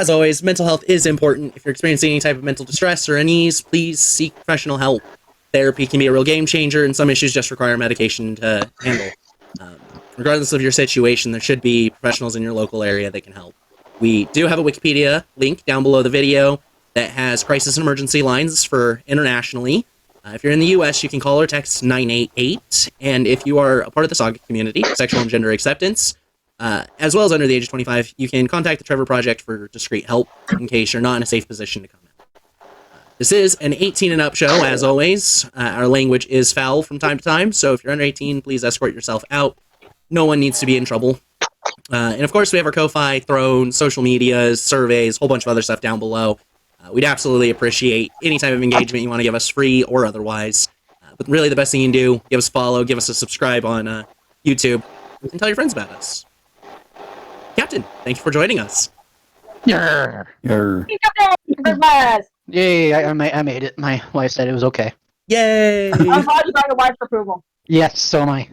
as always, mental health is important. If you're experiencing any type of mental distress or unease, please seek professional help. Therapy can be a real game changer, and some issues just require medication to handle. Regardless of your situation, there should be professionals in your local area that can help. We do have a Wikipedia link down below the video that has crisis and emergency lines for internationally. If you're in the U.S., you can call or text 988. And if you are a part of the Saga community, sexual and gender acceptance, as well as under the age of 25, you can contact the Trevor Project for discreet help in case you're not in a safe position to come out. This is an 18 and up show, as always. Our language is foul from time to time, so if you're under 18, please escort yourself out. No one needs to be in trouble. And of course, we have our Ko-Fi, Throne, social medias, surveys, a whole bunch of other stuff down below. We'd absolutely appreciate any type of engagement you want to give us, free or otherwise. But really, the best thing you can do, give us a follow, give us a subscribe on YouTube, and tell your friends about us. Captain, thank you for joining us. Yarr. Yarr. Yay, I made it. My wife said it was okay. Yay! I'm glad you got your wife's approval. Yes, so am I.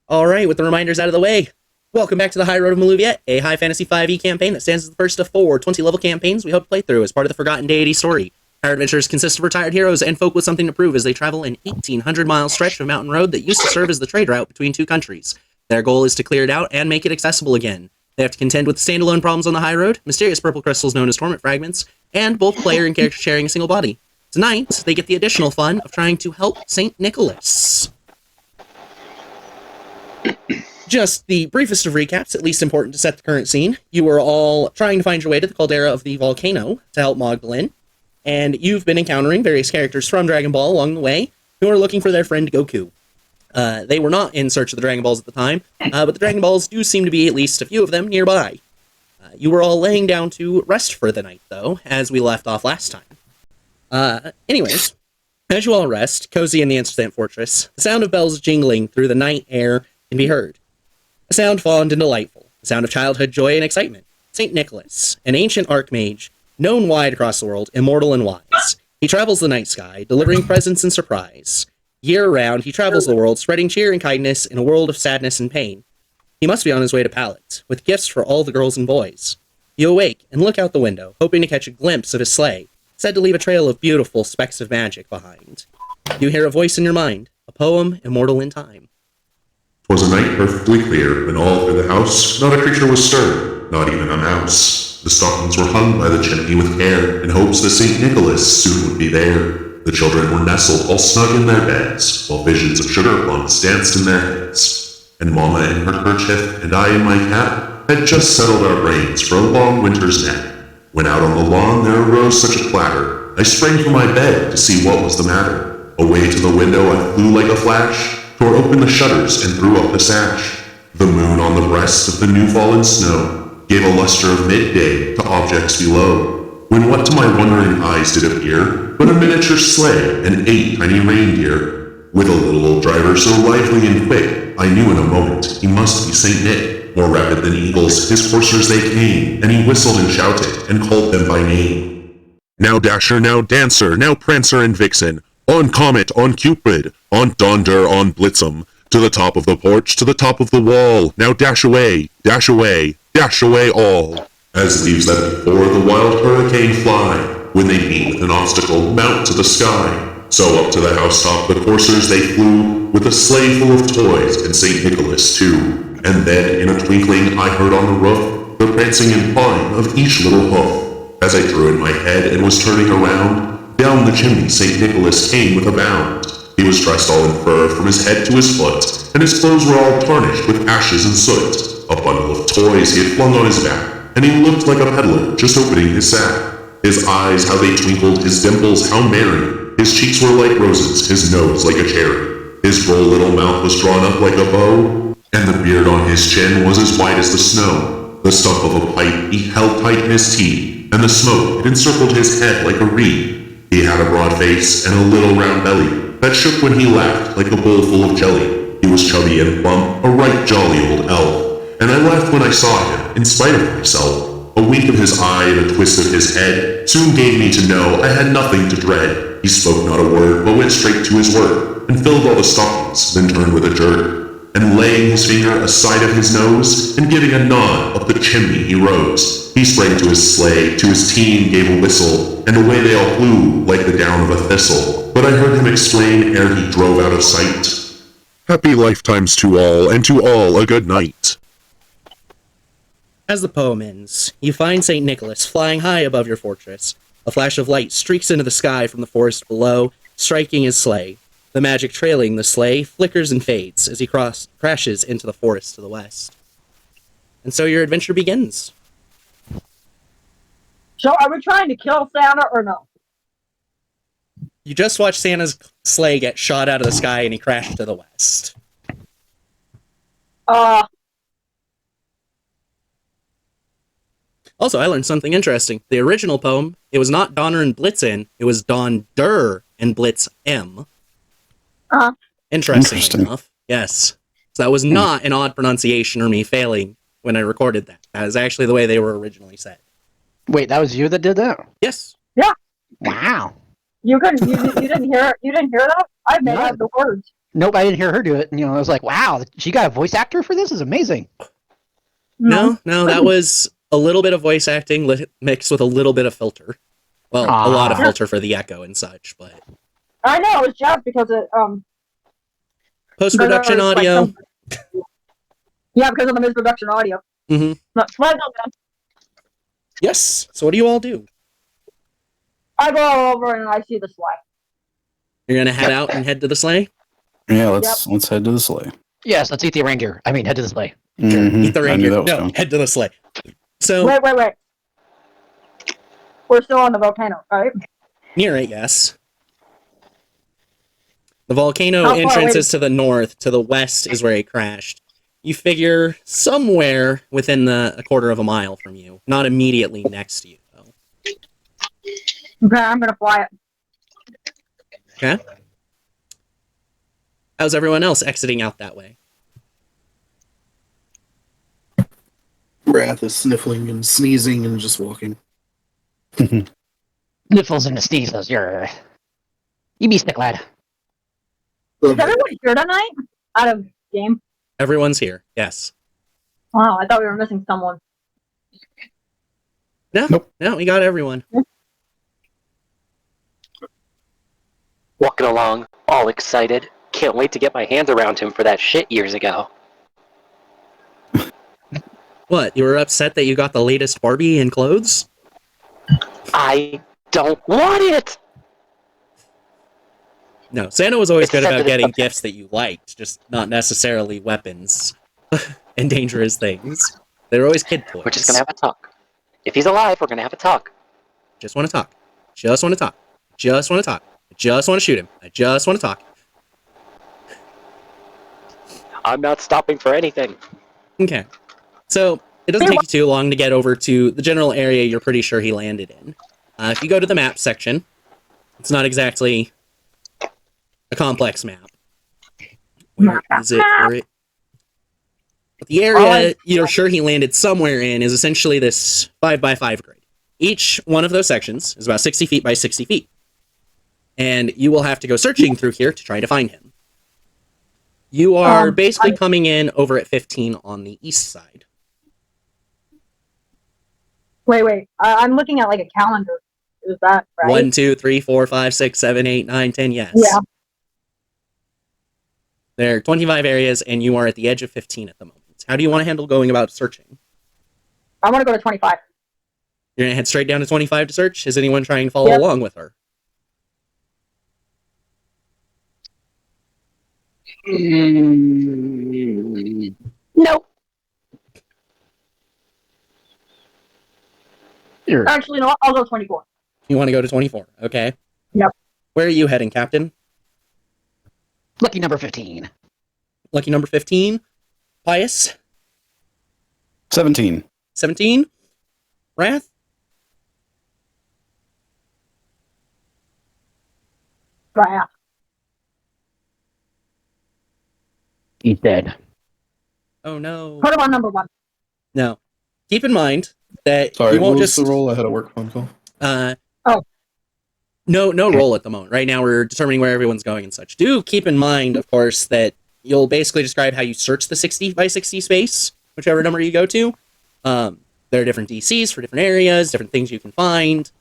All right, with the reminders out of the way, welcome back to the Highroad of Maluviette, a high fantasy 5e campaign that stands as the first of 4 20-level campaigns we hope to play through as part of the Forgotten Deity story. Our adventures consist of retired heroes and folk with something to prove as they travel an 1,800-mile stretch of mountain road that used to serve as the trade route between two countries. Their goal is to clear it out and make it accessible again. They have to contend with standalone problems on the high road, mysterious purple crystals known as torment fragments, and both player and character sharing a single body. Tonight, they get the additional fun of trying to help St. Nicholas. Just the briefest of recaps, at least important to set the current scene. You were all trying to find your way to the caldera of the volcano to help Magdalene, and you've been encountering various characters from Dragon Ball along the way who are looking for their friend Goku. They were not in search of the Dragon Balls at the time, but the Dragon Balls do seem to be at least a few of them nearby. You were all laying down to rest for the night, though, as we left off last time. Anyways, as you all rest, cozy in the Instant Fortress, the sound of bells jingling through the night air can be heard. A sound fond and delightful, the sound of childhood joy and excitement. St. Nicholas, an ancient archmage, known wide across the world, immortal and wise. He travels the night sky, delivering presents and surprise. Year-round, he travels the world, spreading cheer and kindness in a world of sadness and pain. He must be on his way to Pallet, with gifts for all the girls and boys. You awake and look out the window, hoping to catch a glimpse of his sleigh, said to leave a trail of beautiful specks of magic behind. You hear a voice in your mind, a poem immortal in time. 'Twas a night perfectly clear, and all through the house not a creature was stirred, not even a mouse. The stockings were hung by the chimney with care, in hopes that St. Nicholas soon would be there. The children were nestled all snug in their beds, while visions of sugar plums danced in their heads. And Mama in her kerchief, and I in my cap, had just settled our brains for a long winter's nap. When out on the lawn there arose such a clatter, I sprang from my bed to see what was the matter. Away to the window I flew like a flash, tore open the shutters and threw up the sash. The moon on the breast of the new-fallen snow gave a luster of midday to objects below. When what to my wondering eyes did appear but a miniature sleigh and 8 tiny reindeer. With a little old driver so lively and quick, I knew in a moment he must be St. Nick. More rapid than eagles, his coursers they came, and he whistled and shouted and called them by name. Now Dasher, now Dancer, now Prancer and Vixen, on Comet, on Cupid, on Donder, on Blitzum, to the top of the porch, to the top of the wall. Now dash away, dash away, dash away all. As leaves that before the wild hurricane fly, when they meet with an obstacle, mount to the sky. So up to the housetop the coursers they flew, with a sleigh full of toys and St. Nicholas too. And then in a twinkling I heard on the roof the prancing and pawing of each little hoof. As I drew in my head and was turning around, down the chimney St. Nicholas came with a bound. He was dressed all in fur from his head to his foot, and his clothes were all tarnished with ashes and soot. A bundle of toys he had flung on his back, and he looked like a peddler just opening his sack. His eyes, how they twinkled, his dimples, how merry. His cheeks were like roses, his nose like a cherry. His droll little mouth was drawn up like a bow, and the beard on his chin was as white as the snow. The stump of a pipe he held tight in his teeth, and the smoke it encircled his head like a reed. He had a broad face and a little round belly that shook when he laughed like a bowl full of jelly. He was chubby and plump, a right jolly old elf, and I laughed when I saw him, in spite of myself. A wink of his eye and a twist of his head soon gave me to know I had nothing to dread. He spoke not a word, but went straight to his work, and filled all the stockings, then turned with a jerk. and laying his finger aside of his nose, and giving a nod up the chimney he rose. He sprang to his sleigh, to his team gave a whistle, and away they all flew like the down of a thistle. But I heard him explain ere he drove out of sight, "Happy lifetimes to all, and to all a good night." As the poem ends, you find St. Nicholas flying high above your fortress. A flash of light streaks into the sky from the forest below, striking his sleigh. The magic trailing the sleigh flickers and fades as he crashes into the forest to the west. And so your adventure begins. So, are we trying to kill Santa or no? You just watched Santa's sleigh get shot out of the sky and he crashed to the west. Also, I learned something interesting. The original poem, it was not Donner and Blitzen, it was Don Der and Blitz M. Interesting enough. Yes. So that was not an odd pronunciation or me failing when I recorded that. That is actually the way they were originally said. Wait, that was you that did that? Yes. Yeah. Wow. You didn't hear that? I made out the words. Nope, I didn't hear her do it. I was like, wow, she got a voice actor for this? Is amazing. No, that was a little bit of voice acting mixed with a little bit of filter. Well, a lot of filter for the echo and such, but... I know, it was just because it, post-production audio. Yeah, because of the misproduction audio. Mm-hmm. No, Yes. So what do you all do? I go over and I see the sleigh. You're gonna head out and head to the sleigh? Yeah, let's head to the sleigh. Yes, let's eat the reindeer. I mean, head to the sleigh. Mhm. Eat the I knew reindeer. that was No, coming. head to the sleigh. So Wait. We're still on the volcano, right? near it, yes. The volcano How far entrance away? is to the north. To the west is where it crashed. You figure somewhere within a quarter of a mile from you. Not immediately next to you, though. Okay, I'm gonna fly it. Okay? How's everyone else exiting out that way? Wrath is sniffling and sneezing and just walking. Niffles and the sneezes. You be stick lad. Is everyone here tonight? Out of game? Everyone's here. Yes. Wow, I thought we were missing someone. No, Nope. no, we got everyone. Walking along, all excited. Can't wait to get my hands around him for that shit years ago. What, you were upset that you got the latest Barbie in clothes? I don't want it! No, Santa was always good Except about that getting it's- gifts that you liked, just not necessarily weapons and dangerous things. They were always kid toys. We're just gonna have a talk. If he's alive, we're gonna have a talk. Just want to talk. Just want to talk. Just want to talk. I just want to shoot him. I just want to talk. I'm not stopping for anything. Okay. So, it doesn't take you too long to get over to the general area you're pretty sure he landed in. If you go to the map section, it's not exactly a complex map. Where is it? But the area you're sure he landed somewhere in is essentially this 5x5 grid. Each one of those sections is about 60 feet by 60 feet. And you will have to go searching through here to try to find him. You are basically coming in over at 15 on the east side. Wait. I'm looking at like a calendar. Is that right? 1, 2, 3, 4, 5, 6, 7, 8, 9, 10, yes. Yeah. There are 25 areas, and you are at the edge of 15 at the moment. How do you want to handle going about searching? I want to go to 25. You're going to head straight down to 25 to search? Is anyone trying to follow Yep. along with her? No. Actually, no, I'll go 24. You want to go to 24, okay. Yep. Where are you heading, Captain? Lucky number 15. Lucky number 15? Pius? 17. 17? Wrath? Right. He's dead. Oh, no. Put him on number 1. No. Keep in mind that Sorry, you what won't was just... the roll? I had a work phone call. No roll at the moment. Right now we're determining where everyone's going and such. Do keep in mind, of course, that you'll basically describe how you search the 60 by 60 space, whichever number you go to. There are different DCs for different areas, different things you can find.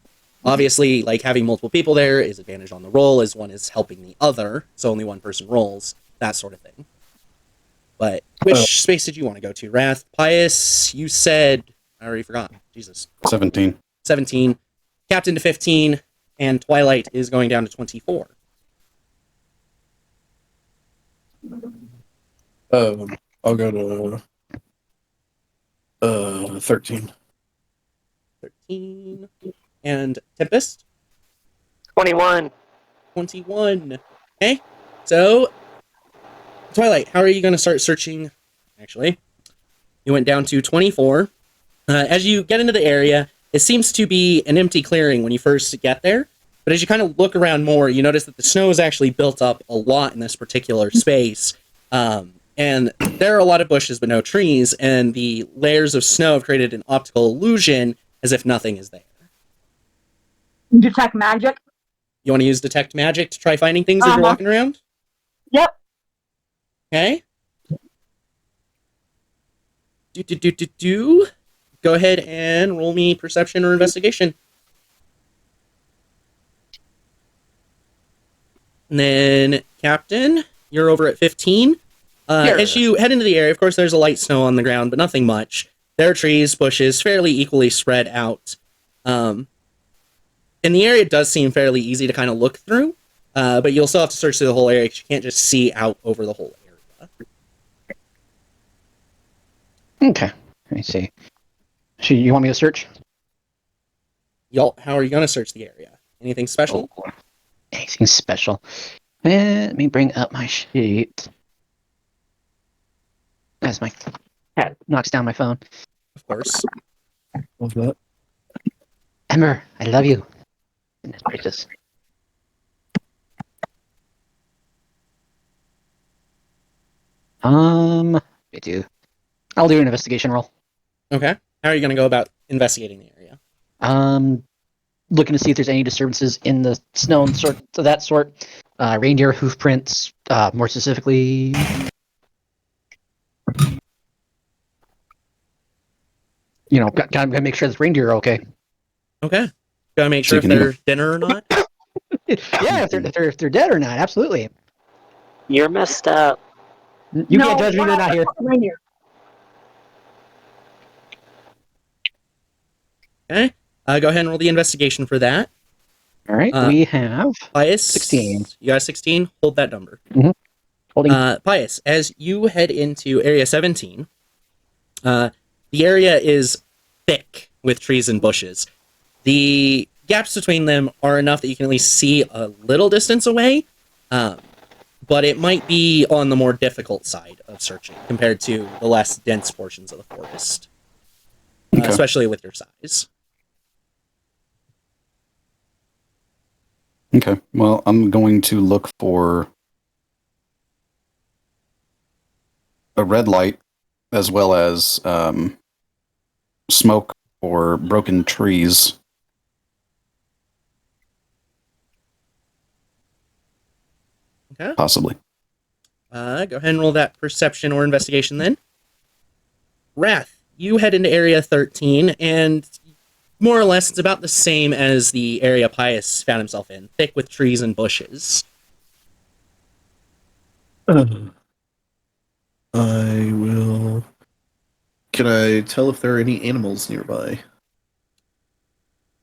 Obviously, like having multiple people there is advantage on the roll, as one is helping the other, so only one person rolls, that sort of thing. But which space did you want to go to? Wrath, Pious, you said, I already forgot. Jesus. 17. 17, Captain to 15, and Twilight is going down to 24. I'll go to 13. 13. And Tempest? 21. 21. Okay, so Twilight, how are you going to start searching? Actually, you went down to 24. As you get into the area, it seems to be an empty clearing when you first get there, but as you kind of look around more, you notice that the snow is actually built up a lot in this particular space, and there are a lot of bushes but no trees, and the layers of snow have created an optical illusion as if nothing is there. Detect magic. You want to use Detect Magic to try finding things as you're walking around? Yep. Okay. Go ahead and roll me Perception or Investigation. And then, Captain, you're over at 15. As you head into the area, of course, there's a light snow on the ground, but nothing much. There are trees, bushes, fairly equally spread out. And the area does seem fairly easy to kind of look through, but you'll still have to search through the whole area because you can't just see out over the whole area. Okay. Let me see. So you want me to search? Y'all, how are you going to search the area? Anything special? Oh, anything special? Let me bring up my sheet. As my cat knocks down my phone. Of course. What's that? Ember, I love you. Goodness gracious. I do. I'll do an investigation roll. Okay. How are you going to go about investigating the area? Looking to see if there's any disturbances in the snow and sort of that sort. Reindeer hoof prints, more specifically. You know, gotta make sure the reindeer are okay. Okay. Gotta make sure if they're dinner or not. Yeah, if they're dead or not, absolutely. You're messed up. You can't judge me, they're not here. Reindeer. Okay. Go ahead and roll the investigation for that. All right, we have Pious. 16. You got a 16? Hold that number. Holding. Pious, as you head into Area 17, the area is thick with trees and bushes. The gaps between them are enough that you can at least see a little distance away, but it might be on the more difficult side of searching compared to the less dense portions of the forest, especially with your size. Okay, well, I'm going to look for a red light as well as smoke or broken trees. Okay. Possibly. Go ahead and roll that perception or investigation then. Wrath, you head into Area 13, and more or less it's about the same as the area Pius found himself in, thick with trees and bushes. I will. Can I tell if there are any animals nearby?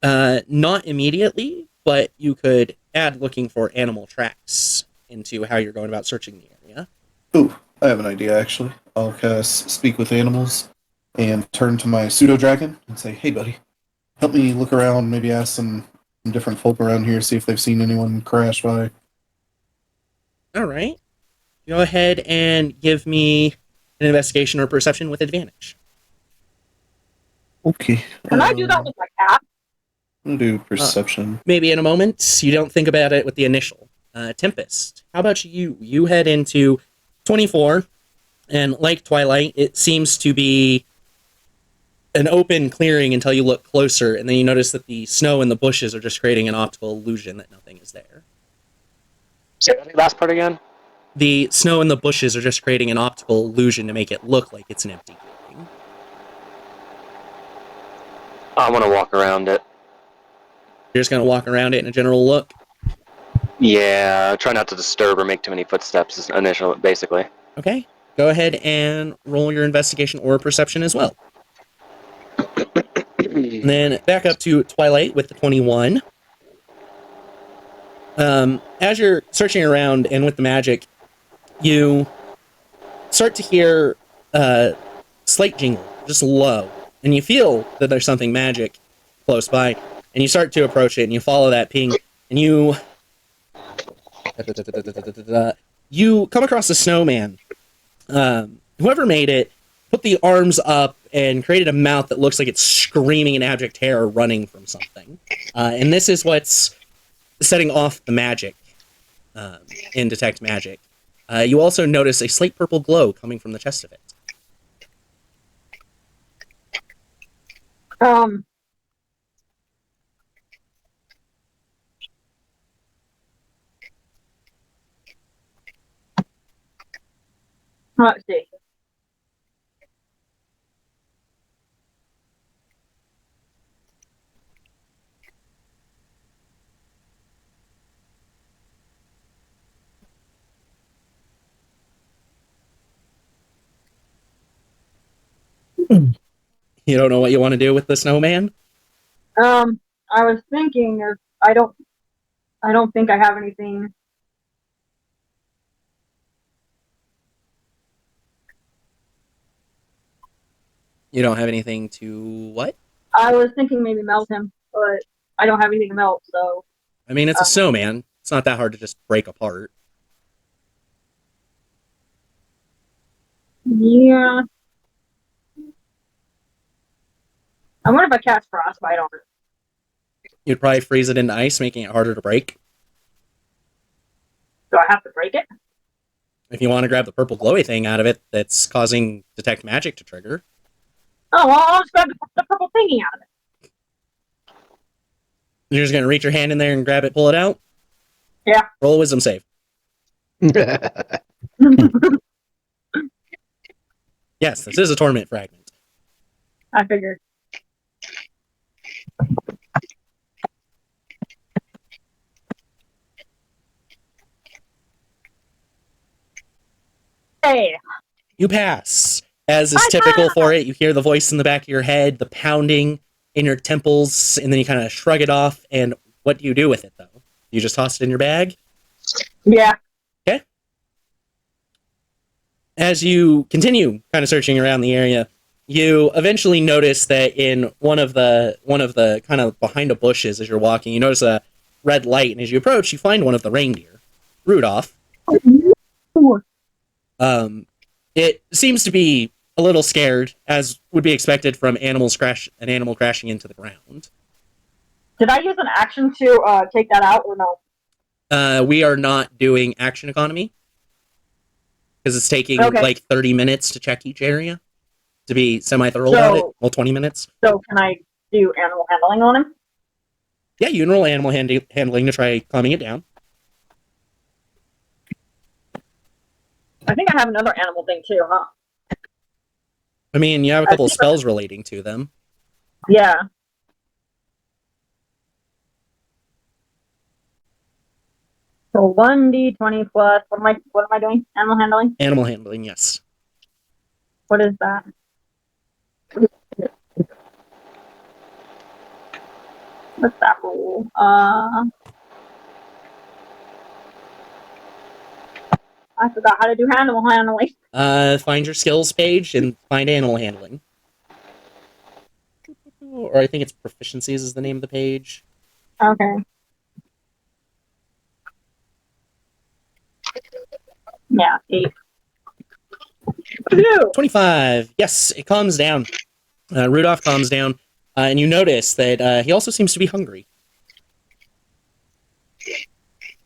Not immediately, but you could add looking for animal tracks into how you're going about searching the area. Ooh, I have an idea actually. I'll cast Speak with Animals and turn to my pseudo dragon and say, "Hey, buddy, help me look around. Maybe ask some different folk around here, see if they've seen anyone crash by." All right. Go ahead and give me an investigation or perception with advantage. Okay. Can I do that with my cat? I'm gonna do perception. Maybe in a moment. You don't think about it with the initial. Tempest, how about you? You head into 24, and like Twilight, it seems to be an open clearing until you look closer, and then you notice that the snow and the bushes are just creating an optical illusion that nothing is there. Say that last part again. The snow and the bushes are just creating an optical illusion to make it look like it's an empty clearing. I want to walk around it. You're just going to walk around it in a general look? Yeah, try not to disturb or make too many footsteps initially, basically. Okay. Go ahead and roll your investigation or perception as well. And then back up to Twilight with the 21. As you're searching around and with the magic, you start to hear slight jingle, just low. And you feel that there's something magic close by. And you start to approach it, and you follow that ping, and you come across a snowman. Whoever made it put the arms up and created a mouth that looks like it's screaming in abject terror, running from something. And this is what's setting off the magic in Detect Magic. You also notice a slight purple glow coming from the chest of it. Let's see. You don't know what you want to do with the snowman? I was thinking if I don't think I have anything. You don't have anything to what? I was thinking maybe melt him, but I don't have anything to melt, so. I mean, it's a snowman. It's not that hard to just break apart. Yeah. I wonder if I cast frostbite on it. You'd probably freeze it into ice, making it harder to break. Do I have to break it? If you want to grab the purple glowy thing out of it that's causing Detect Magic to trigger. Oh, well, I'll just grab the purple thingy out of it. You're just going to reach your hand in there and grab it, pull it out? Yeah. Roll a wisdom save. Yes, this is a torment fragment. I figured. Hey. You pass. As is typical for it, you hear the voice in the back of your head, the pounding in your temples, and then you kind of shrug it off. And what do you do with it, though? You just toss it in your bag? Yeah. Okay. As you continue kind of searching around the area, you eventually notice that in one of the kind of behind the bushes as you're walking, you notice a red light, and as you approach, you find one of the reindeer, Rudolph. It seems to be a little scared, as would be expected from an animal crashing into the ground. Did I use an action to take that out or no? We are not doing action economy because it's taking like 30 minutes to check each area to be semi-thorough about it. Well, 20 minutes. So can I do animal handling on him? Yeah, you can roll animal handling to try calming it down. I think I have another animal thing too, huh? I mean, you have a couple of spells relating to them. Yeah. So 1d20 plus what am I doing? Animal handling? Animal handling, yes. What is that? What's that roll? I forgot how to do animal handling. Find your skills page and find animal handling. Or I think it's proficiencies is the name of the page. Okay. Yeah, 8. 25. Yes, it calms down. Rudolph calms down, and you notice that he also seems to be hungry.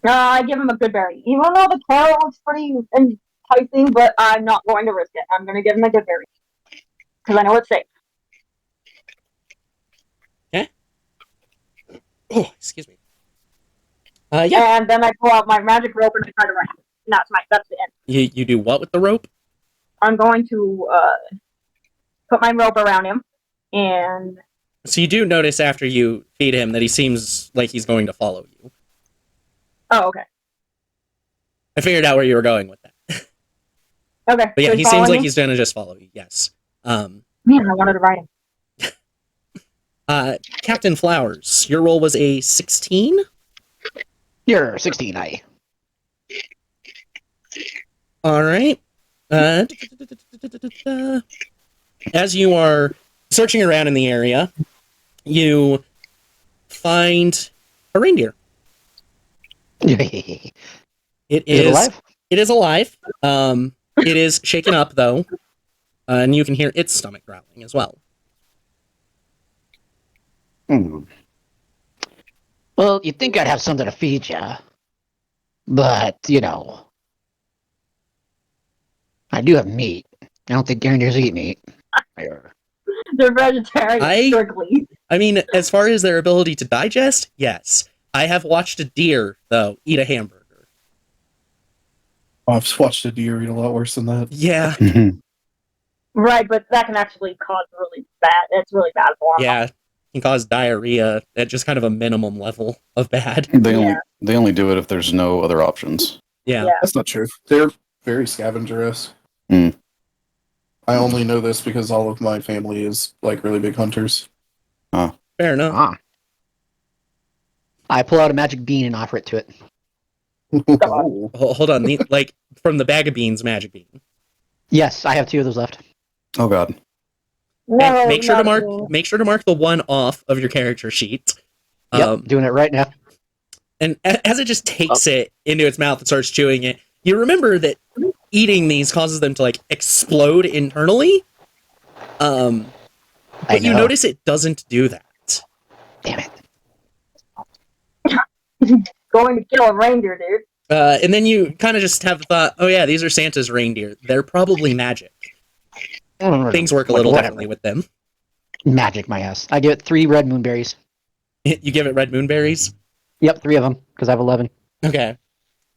I give him a good berry. Even though the carrot looks pretty enticing, but I'm not going to risk it. I'm going to give him a good berry. Because I know it's safe. Okay. Oh, excuse me. Yeah. And then I pull out my magic rope and I try to run. And that's the end. You do what with the rope? I'm going to put my rope around him, and So you do notice after you feed him that he seems like he's going to follow you. oh, okay, I figured out where you were going with that. okay. But yeah, So he he's seems following like me? he's gonna just follow you. Yes. Man, I wanted to ride him. Captain Flowers, your roll was a 16. You're 16, I. All right. As you are searching around in the area, you find a reindeer. Is It it alive? It is alive. It is shaken up though, and you can hear its stomach growling as well. Well, you'd think I'd have something to feed ya. But, I do have meat. I don't think reindeers eat meat. They're vegetarian, strictly. I mean, as far as their ability to digest, yes. I have watched a deer, though, eat a hamburger. Oh, I've watched a deer eat a lot worse than that. Yeah. Right, but that can actually cause really bad. It's really bad for them. Yeah. Can cause diarrhea at just kind of a minimum level of bad. They only do it if there's no other options. Yeah. That's not true. They're very scavenger-esque. Mm. I only know this because all of my family is like really big hunters. Fair enough. Ah. I pull out a magic bean and offer it to it. Oh. Hold on. Like, from the bag of beans, magic bean. Yes, I have 2 of those left. Oh god. No, And make sure to not mark the one off of your character sheet. Yep, doing it right now. And as it just takes it into its mouth and starts chewing it, you remember that eating these causes them to like explode internally. But you notice it doesn't do that. Damn it. going to kill a reindeer, dude. And then you kind of just have the thought, oh yeah, these are Santa's reindeer. They're probably magic. Things work a little differently with them. Magic, my ass. I give it 3 red moonberries. You give it red moonberries? Yep, 3 of them, because I have 11. Okay.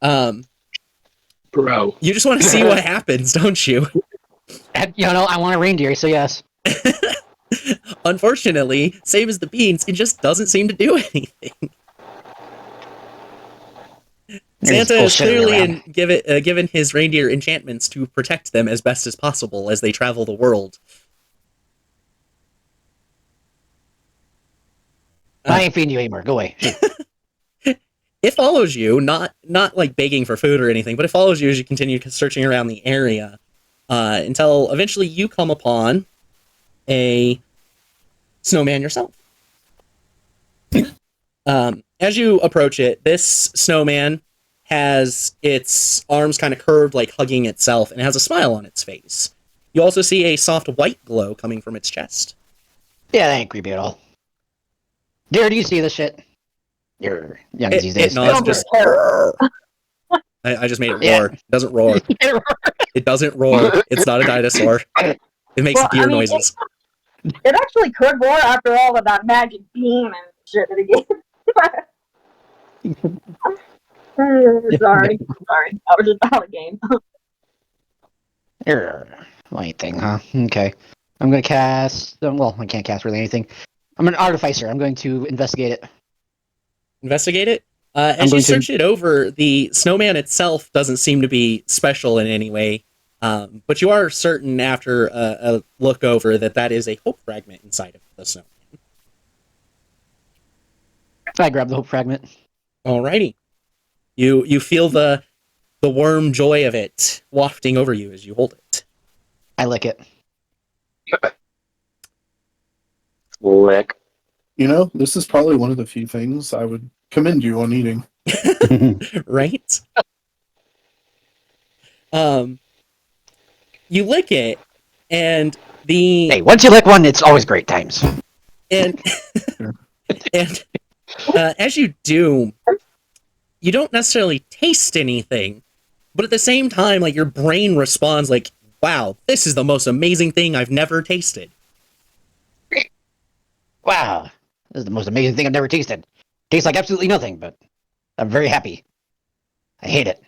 Bro. You just want to see what happens, don't you? I want a reindeer, so yes. Unfortunately, same as the beans, it just doesn't seem to do anything. Santa has clearly given his reindeer enchantments to protect them as best as possible as they travel the world. I ain't feeding you anymore. Go away. It follows you, not like begging for food or anything, but it follows you as you continue searching around the area until eventually you come upon a snowman yourself. As you approach it, this snowman has its arms kind of curved, like hugging itself, and it has a smile on its face. You also see a soft white glow coming from its chest. Yeah, that ain't creepy at all. Dear, do you see this shit? You're young these days. It nods, just... I just made it roar. It doesn't roar. It doesn't roar. It's not a dinosaur. It makes deer noises. It actually could roar after all of that magic beam and shit that he gave. Sorry. I was just out of game. Anything, huh? Okay. I'm going to cast... Well, I can't cast really anything. I'm an artificer. I'm going to investigate it. Investigate it? As you search it over, the snowman itself doesn't seem to be special in any way. But you are certain after a look over that is a hope fragment inside of the snowman. I grab the hope fragment. Alrighty. You feel the warm joy of it wafting over you as you hold it. I lick it. Lick. This is probably one of the few things I would commend you on eating. Right? You lick it, and Hey, once you lick one, it's always great times. And as you do, you don't necessarily taste anything, but at the same time, like, your brain responds like, wow, this is the most amazing thing I've never tasted. Wow, this is the most amazing thing I've never tasted. Tastes like absolutely nothing, but I'm very happy. I hate it.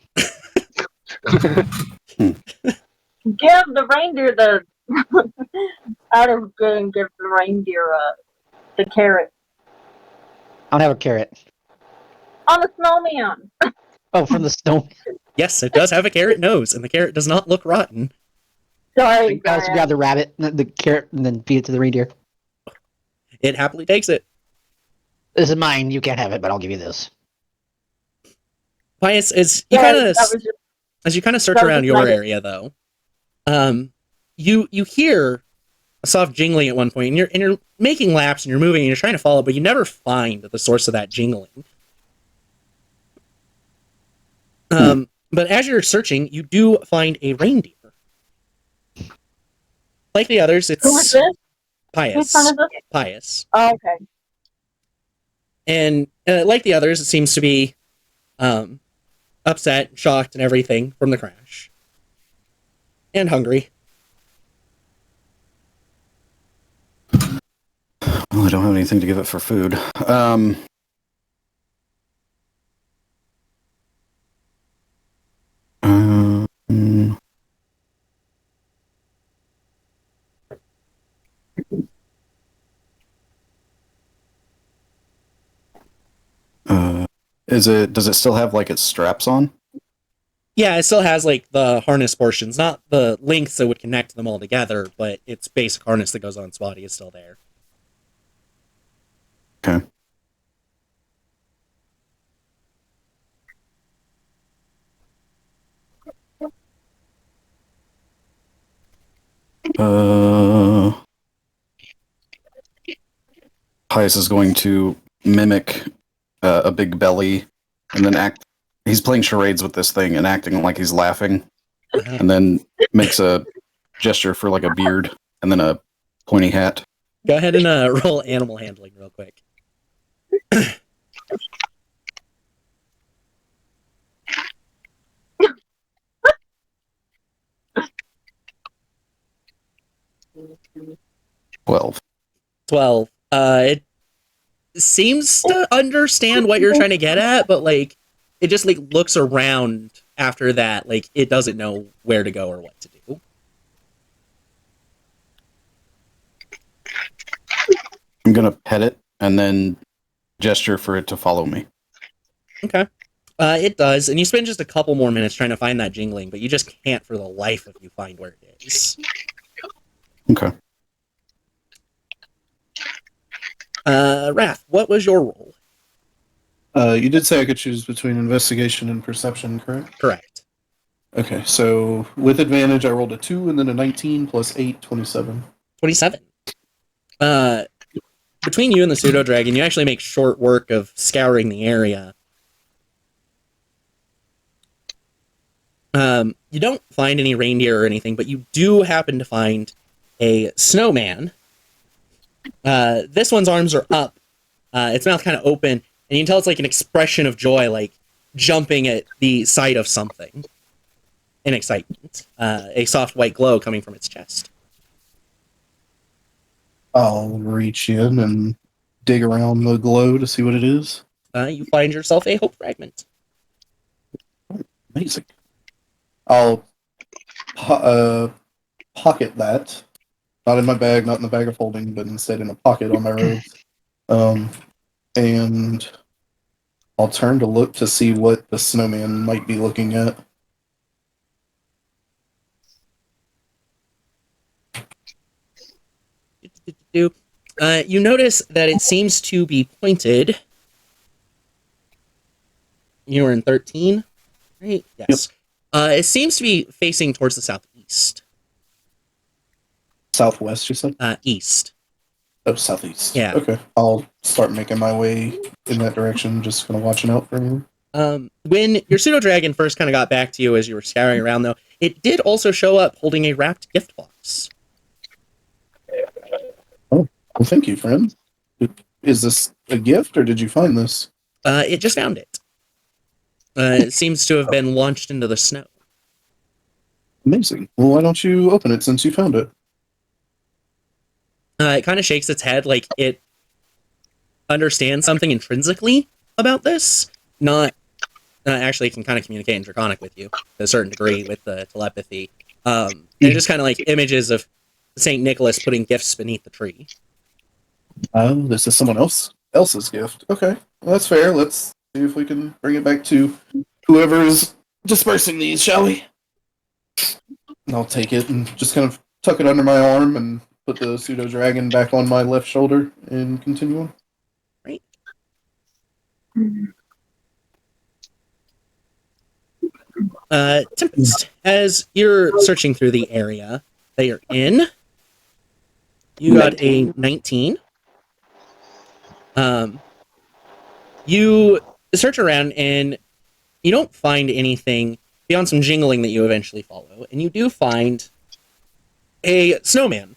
Give the reindeer the out of game. Give the reindeer the carrot I don't have a carrot. on the snowman. Oh, from the snow. Yes, it does have a carrot nose, and the carrot does not look rotten. Sorry, I also sorry. grab the rabbit, the carrot, and then feed it to the reindeer. It happily takes it. This is mine. You can't have it, but I'll give you this. Pius, as you Sorry, kind of that was search that was around just your my- area, though, you hear a soft jingling at one point, and you're making laps and you're moving and you're trying to follow, but you never find the source of that jingling. But as you're searching, you do find a reindeer. Like the others, Who is it's this? Whose Pius. son is this? Pius. Oh, okay. And like the others, it seems to be upset, shocked, and everything from the crash. And hungry. Well, I don't have anything to give it for food. Does it still have like its straps on? Yeah, it still has like the harness portions, not the links that would connect them all together, but its basic harness that goes on its body is still there. Okay. Pius is going to mimic a big belly and then act. He's playing charades with this thing and acting like he's laughing, and then makes a gesture for like a beard and then a pointy hat. Go ahead and roll animal handling real quick. Twelve. 12. It seems to understand what you're trying to get at, but like it just like looks around after that, like it doesn't know where to go or what to do. I'm gonna pet it and then gesture for it to follow me. Okay. It does, and you spend just a couple more minutes trying to find that jingling, but you just can't for the life of you find where it is. Okay. Raph, what was your roll? You did say I could choose between investigation and perception, correct? Correct. Okay, so with advantage, I rolled a 2 and then a 19 plus 8, 27. 27. Between you and the pseudo dragon, you actually make short work of scouring the area. You don't find any reindeer or anything, but you do happen to find a snowman. This one's arms are up, its mouth kind of open, and you can tell it's like an expression of joy, like jumping at the sight of something in excitement. A soft white glow coming from its chest. I'll reach in and dig around the glow to see what it is. You find yourself a hope fragment. Amazing. I'll pocket that. Not in my bag, not in the bag of holding, but instead in a pocket on my robes. And I'll turn to look to see what the snowman might be looking at. You notice that it seems to be pointed. You were in 13, right? Yes. It seems to be facing towards the southeast. Southwest, you said? East. Oh, southeast. Yeah. Okay. I'll start making my way in that direction, just kind of watching out for anyone. When your pseudo dragon first kind of got back to you as you were scouring around, though, it did also show up holding a wrapped gift box. Oh, well, thank you, friend. Is this a gift, or did you find this? It just found it. It seems to have been launched into the snow. Amazing. Well, why don't you open it since you found it? It kind of shakes its head like it understands something intrinsically about this, not actually can kind of communicate in Draconic with you to a certain degree with the telepathy. And just kind of like images of Saint Nicholas putting gifts beneath the tree. Oh, this is someone else's gift. Okay, well, that's fair. Let's see if we can bring it back to whoever's dispersing these, shall we? And I'll take it and just kind of tuck it under my arm and put the pseudo dragon back on my left shoulder and continue on. Right. Tempest, as you're searching through the area that you're in, you got a 19. You search around and you don't find anything beyond some jingling that you eventually follow, and you do find a snowman.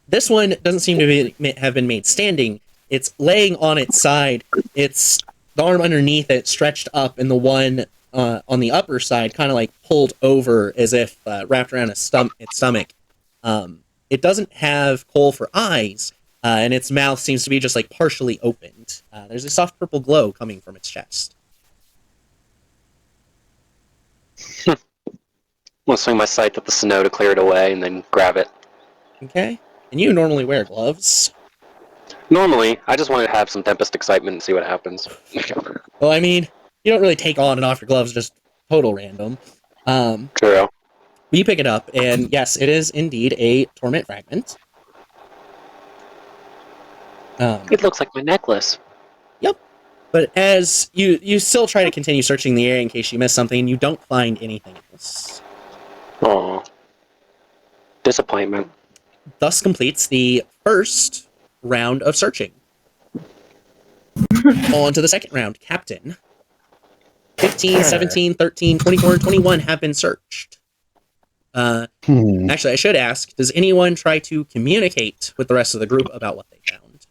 This one doesn't seem to have been made standing. It's laying on its side. It's the arm underneath it stretched up, and the one on the upper side kind of like pulled over as if wrapped around its stomach. It doesn't have coal for eyes, and its mouth seems to be just like partially opened. There's a soft purple glow coming from its chest. I'm gonna swing my scythe at the snow to clear it away and then grab it. Okay. And you normally wear gloves. Normally, I just wanted to have some Tempest excitement and see what happens. Well, I mean, you don't really take on and off your gloves just total random. True. You pick it up, and yes, it is indeed a torment fragment. It looks like my necklace. Yep. But as you still try to continue searching the area in case you miss something, you don't find anything else. Aw. Disappointment. Thus completes the first round of searching. On to the second round. Captain. 15, 17, 13, 24, and 21 have been searched. Actually, I should ask, does anyone try to communicate with the rest of the group about what they found?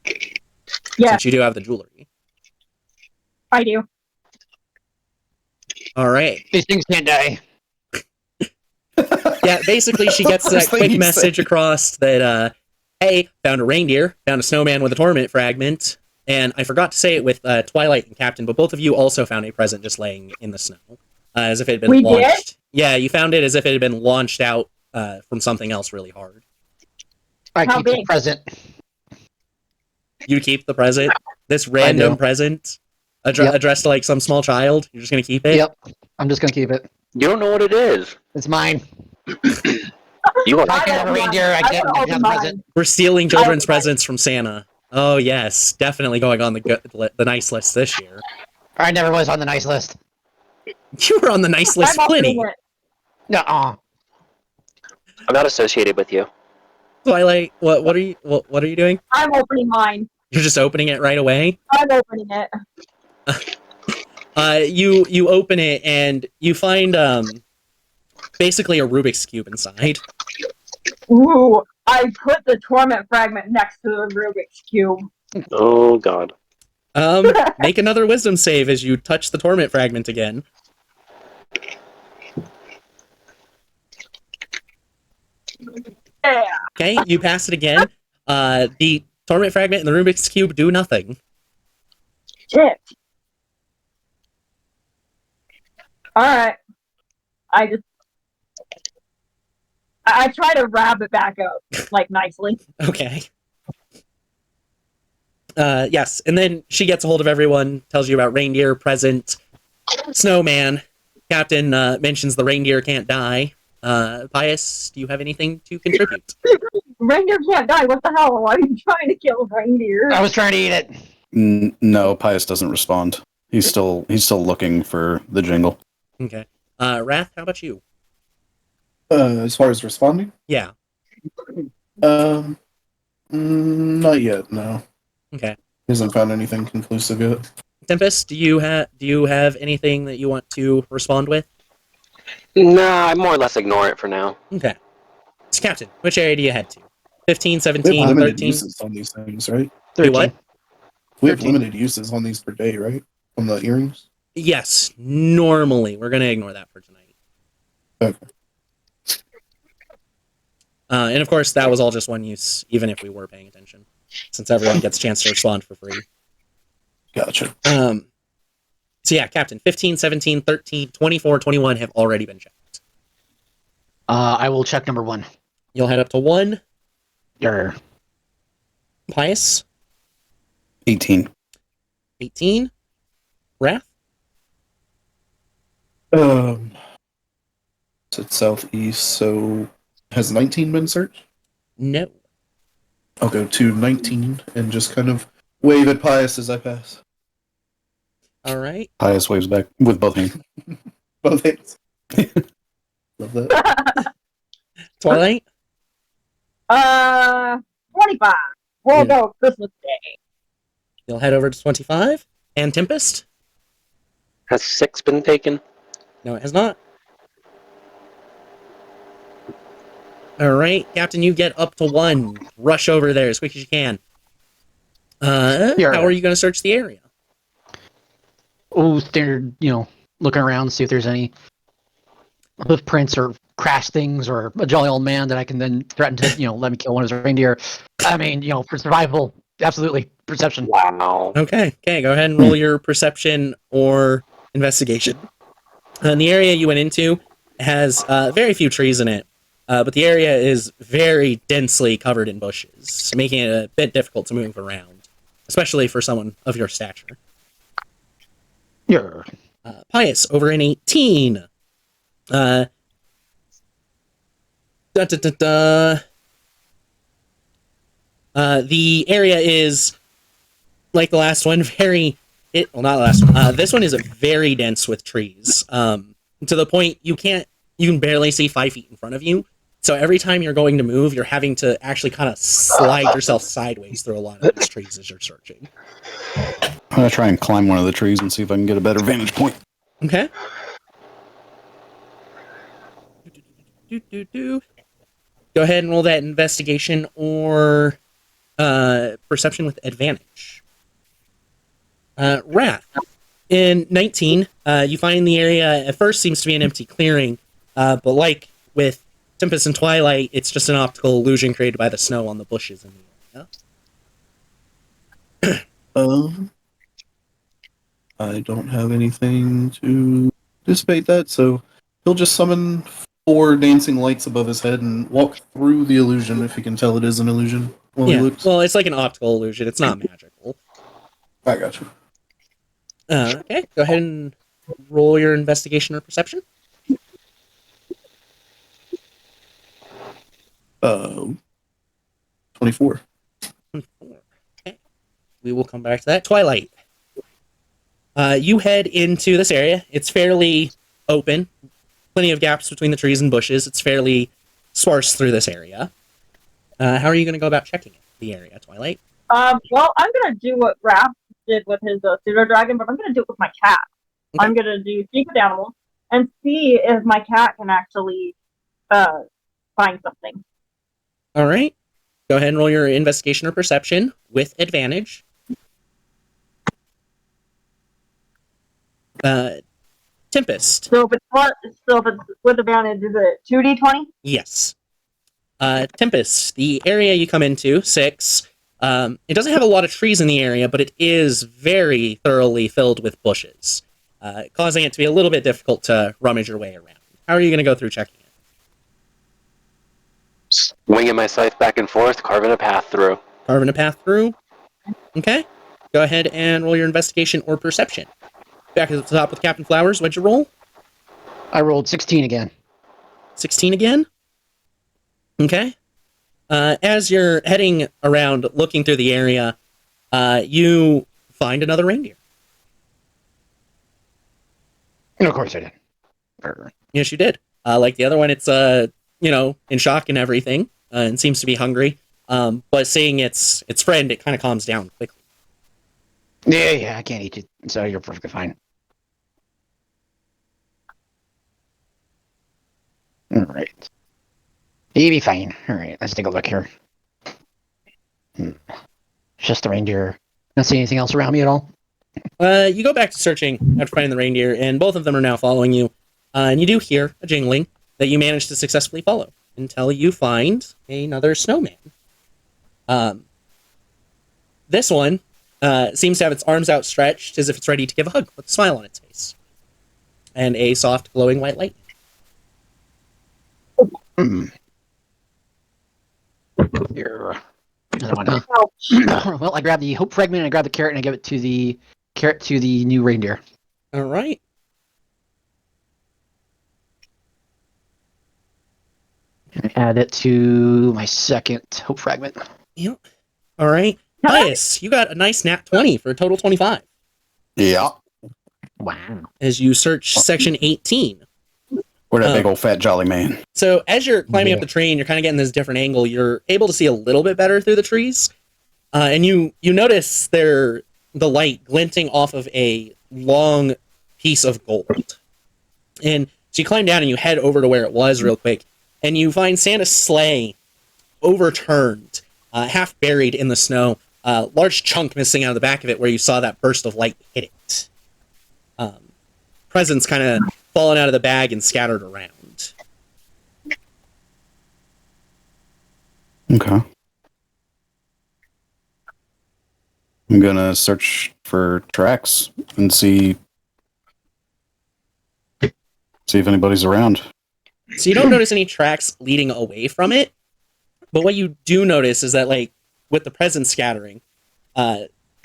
Yeah, Since you do have the jewelry. I do. All right. These things can't die. Yeah, basically she gets that First thing quick you message say. across that, hey, found a reindeer, found a snowman with a torment fragment, and I forgot to say it with Twilight and Captain, but both of you also found a present just laying in the snow, as if it had been We launched. did? Yeah, you found it as if it had been launched out from something else really hard. I How keep the big? present. You keep the present, this random do. present, Yep. addressed to like some small child. You're just gonna keep it. Yep. I'm just gonna keep it. You don't know what it is. It's mine. You are I can have a reindeer. I can't have the present. We're stealing children's I- presents from Santa. Oh yes, definitely going on the nice list this year. I never was on the nice list. You were on the nice list I'm plenty. opening it. Nuh-uh. I'm not associated with you. Twilight, what are you doing? I'm opening mine. You're just opening it right away. I'm opening it. You open it and you find basically a Rubik's cube inside. Ooh, I put the torment fragment next to the Rubik's cube. Oh god. Make another wisdom save as you touch the torment fragment again. Yeah. Okay, you pass it again. The torment fragment and the Rubik's cube do nothing. Shit. Alright. I try to wrap it back up, like, nicely. Okay. Yes, and then she gets a hold of everyone, tells you about reindeer, present, snowman. Captain mentions the reindeer can't die. Pius, do you have anything to contribute? Reindeer can't die, what the hell? Why are you trying to kill reindeer? I was trying to eat it. No, Pius doesn't respond. He's still looking for the jingle. Okay. Wrath, how about you? As far as responding, Yeah. not yet. No, Okay. he hasn't found anything conclusive yet. Tempest, do you have anything that you want to respond with? Nah, I more or less ignore it for now. Okay. It's Captain. Which area do you head to? 15, We have 17, limited 13? uses on these things, right? Do what? We have 13. limited uses on these per day, right? On the earrings. Yes, normally. We're going to ignore that for tonight. Okay. And of course, that was all just one use, even if we were paying attention, since everyone gets a chance to respond for free. Gotcha. So yeah, Captain, 15, 17, 13, 24, 21 have already been checked. I will check number 1. You'll head up to 1. Yer. Pius, 18. 18. Wrath, It's southeast, so has 19 been searched? no. I'll go to 19 and just kind of wave at Pius as I pass. All right. Pius waves back with both hands. Both hands. Love that. Twilight, 25. We'll go Christmas Day. you'll head over to 25. And Tempest? Has 6 been taken? No, it has not. All right, Captain, you get up to 1. Rush over there as quick as you can. Yeah. How are you going to search the area? Oh, standard, looking around, see if there's any hoof prints or crash things or a jolly old man that I can then threaten to, let me kill one of his reindeer. I mean, for survival, absolutely. Perception. Wow. Okay, go ahead and roll your perception or investigation. The area you went into has very few trees in it, but the area is very densely covered in bushes, making it a bit difficult to move around, especially for someone of your stature. Yeah. Pius, over an 18. The area is, like the last one, not the last one. This one is very dense with trees, to the point you can barely see 5 feet in front of you. So every time you're going to move, you're having to actually kind of slide yourself sideways through a lot of these trees as you're searching. I'm going to try and climb one of the trees and see if I can get a better vantage point. Okay. Go ahead and roll that investigation or perception with advantage. Wrath. In 19, you find the area at first seems to be an empty clearing, but like with Tempest and Twilight, it's just an optical illusion created by the snow on the bushes in the area. I don't have anything to dissipate that, so he'll just summon 4 dancing lights above his head and walk through the illusion, if he can tell it is an illusion. While he looks. Well, it's like an optical illusion. It's not magical. I got you. Okay, go ahead and roll your investigation or perception. 24. Okay. We will come back to that. Twilight. You head into this area. It's fairly open. Plenty of gaps between the trees and bushes. It's fairly sparse through this area. How are you going to go about checking the area, Twilight? Well, I'm gonna do what Raph did with his pseudo dragon, but I'm gonna do it with my cat. Okay. I'm gonna do speak with animals and see if my cat can actually find something. All right. Go ahead and roll your investigation or perception with advantage. Tempest. So if it's with advantage, is it 2d20? Yes. Tempest, the area you come into, 6, it doesn't have a lot of trees in the area, but it is very thoroughly filled with bushes, causing it to be a little bit difficult to rummage your way around. How are you going to go through checking it? Winging my scythe back and forth, carving a path through. Carving a path through? Okay. Go ahead and roll your investigation or perception. Back at the top with Captain Flowers, what'd you roll? I rolled 16 again. 16 again? Okay. As you're heading around looking through the area, you find another reindeer. And of course I did. Yes, you did. Like the other one, it's in shock and everything, and seems to be hungry. But seeing its friend, it kind of calms down quickly. Yeah, I can't eat it, so you're perfectly fine. All right. You'll be fine. All right, let's take a look here. Just the reindeer. Not see anything else around me at all? You go back to searching after finding the reindeer, and both of them are now following you. And you do hear a jingling that you manage to successfully follow until you find another snowman. This one, seems to have its arms outstretched as if it's ready to give a hug with a smile on its face. And a soft, glowing white light. Here. Another one, huh? Ouch. Well, I grab the hope fragment and I grab the carrot and I give it to the new reindeer. All right. And I add it to my second hope fragment. Yep. All right. Pius, you got a nice nat 20 for a total 25 Yeah. Wow. as you search section 18. We're that big old fat jolly man. So as you're climbing up the tree and you're kind of getting this different angle, you're able to see a little bit better through the trees. And you notice the light glinting off of a long piece of gold. And so you climb down and you head over to where it was real quick. And you find Santa's sleigh overturned, half buried in the snow. Large chunk missing out of the back of it where you saw that burst of light hit it. Presents kind of fallen out of the bag and scattered around. Okay. I'm gonna search for tracks and see if anybody's around. So you don't notice any tracks leading away from it, but what you do notice is that, like, with the presents scattering,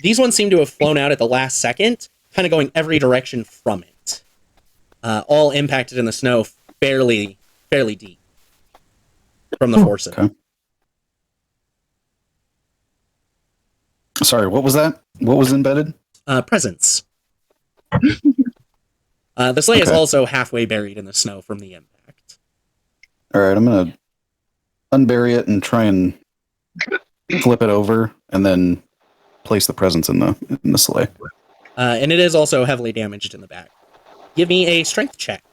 these ones seem to have flown out at the last second, kind of going every direction from it. All impacted in the snow fairly deep from the force of it. Okay. Sorry, what was that? What was embedded? Presents. The sleigh is Okay. also halfway buried in the snow from the impact. All right, I'm gonna unbury it and try and flip it over, and then place the presents in the sleigh. And it is also heavily damaged in the back. Give me a strength check.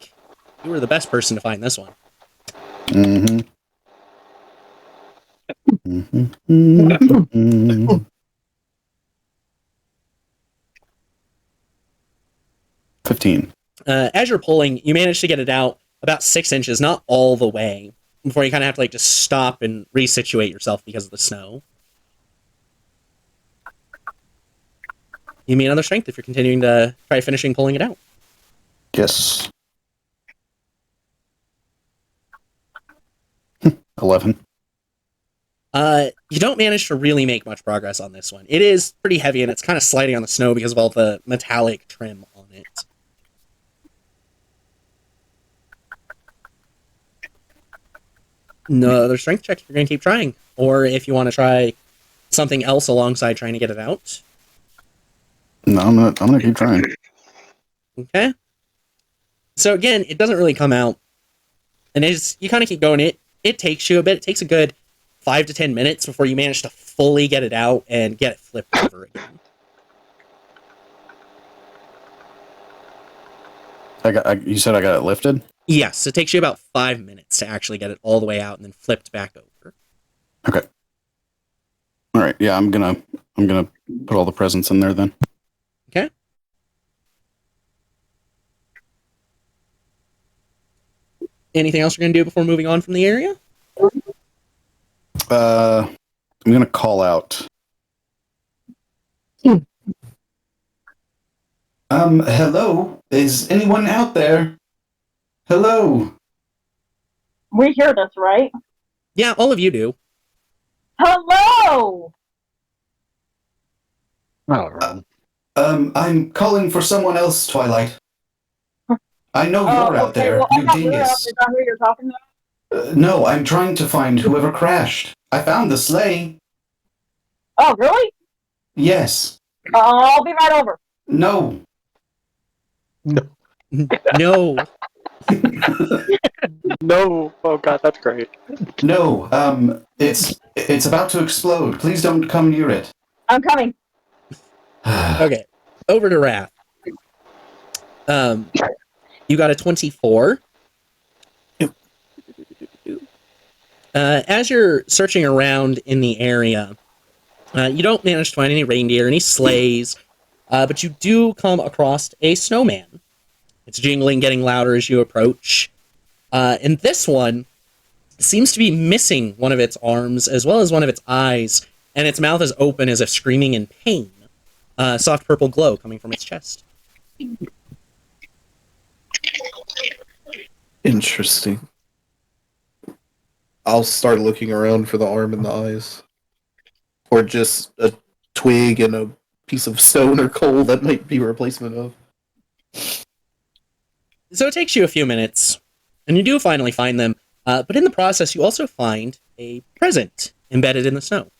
You were the best person to find this one. Mm-hmm. Mm-hmm. 15. As you're pulling, you manage to get it out about 6 inches, not all the way, before you kind of have to like just stop and resituate yourself because of the snow. Give me another strength if you're continuing to try finishing pulling it out. Yes. 11. You don't manage to really make much progress on this one. It is pretty heavy and it's kind of sliding on the snow because of all the metallic trim on it. No other strength check if you're going to keep trying. Or if you want to try something else alongside trying to get it out. No, I'm gonna keep trying. Okay. So again, it doesn't really come out. And you kind of keep going. It takes you a bit. It takes a good 5 to 10 minutes before you manage to fully get it out and get it flipped over again. You said I got it lifted? Yes, it takes you about 5 minutes to actually get it all the way out and then flipped back over. Okay. All right. Yeah, I'm gonna put all the presents in there then. Okay. Anything else you're going to do before moving on from the area? I'm gonna call out. Hello? Is anyone out there? Hello? We hear this, right? Yeah, all of you do. Hello! Oh, I'm calling for someone else, Twilight. I know Oh, you're out okay, there, well, you I'm not dingus. Is that who you're talking about? No, I'm trying to find whoever crashed. I found the sleigh. Oh, really? Yes. I'll be right over. No. No. No. Oh god, that's great. No. It's about to explode. Please don't come near it. I'm coming. Okay, over to Wrath. You got a 24. Yep. As you're searching around in the area, you don't manage to find any reindeer, any sleighs, but you do come across a snowman. It's jingling, getting louder as you approach. And this one seems to be missing one of its arms as well as one of its eyes, and its mouth is open as if screaming in pain. soft purple glow coming from its chest. Interesting. I'll start looking around for the arm and the eyes. Or just a twig and a piece of stone or coal that might be a replacement of. So it takes you a few minutes, and you do finally find them, but in the process you also find a present embedded in the snow.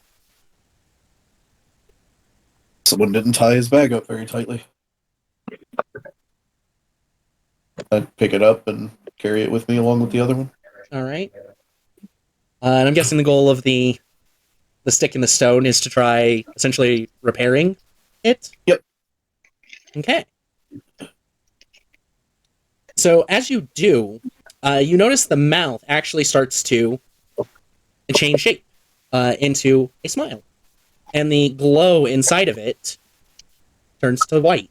Someone didn't tie his bag up very tightly. I'd pick it up and carry it with me along with the other one. Alright. And I'm guessing the goal of the stick in the stone is to try, essentially, repairing it? Yep. Okay. So, as you do, you notice the mouth actually starts to change shape into a smile. And the glow inside of it turns to white.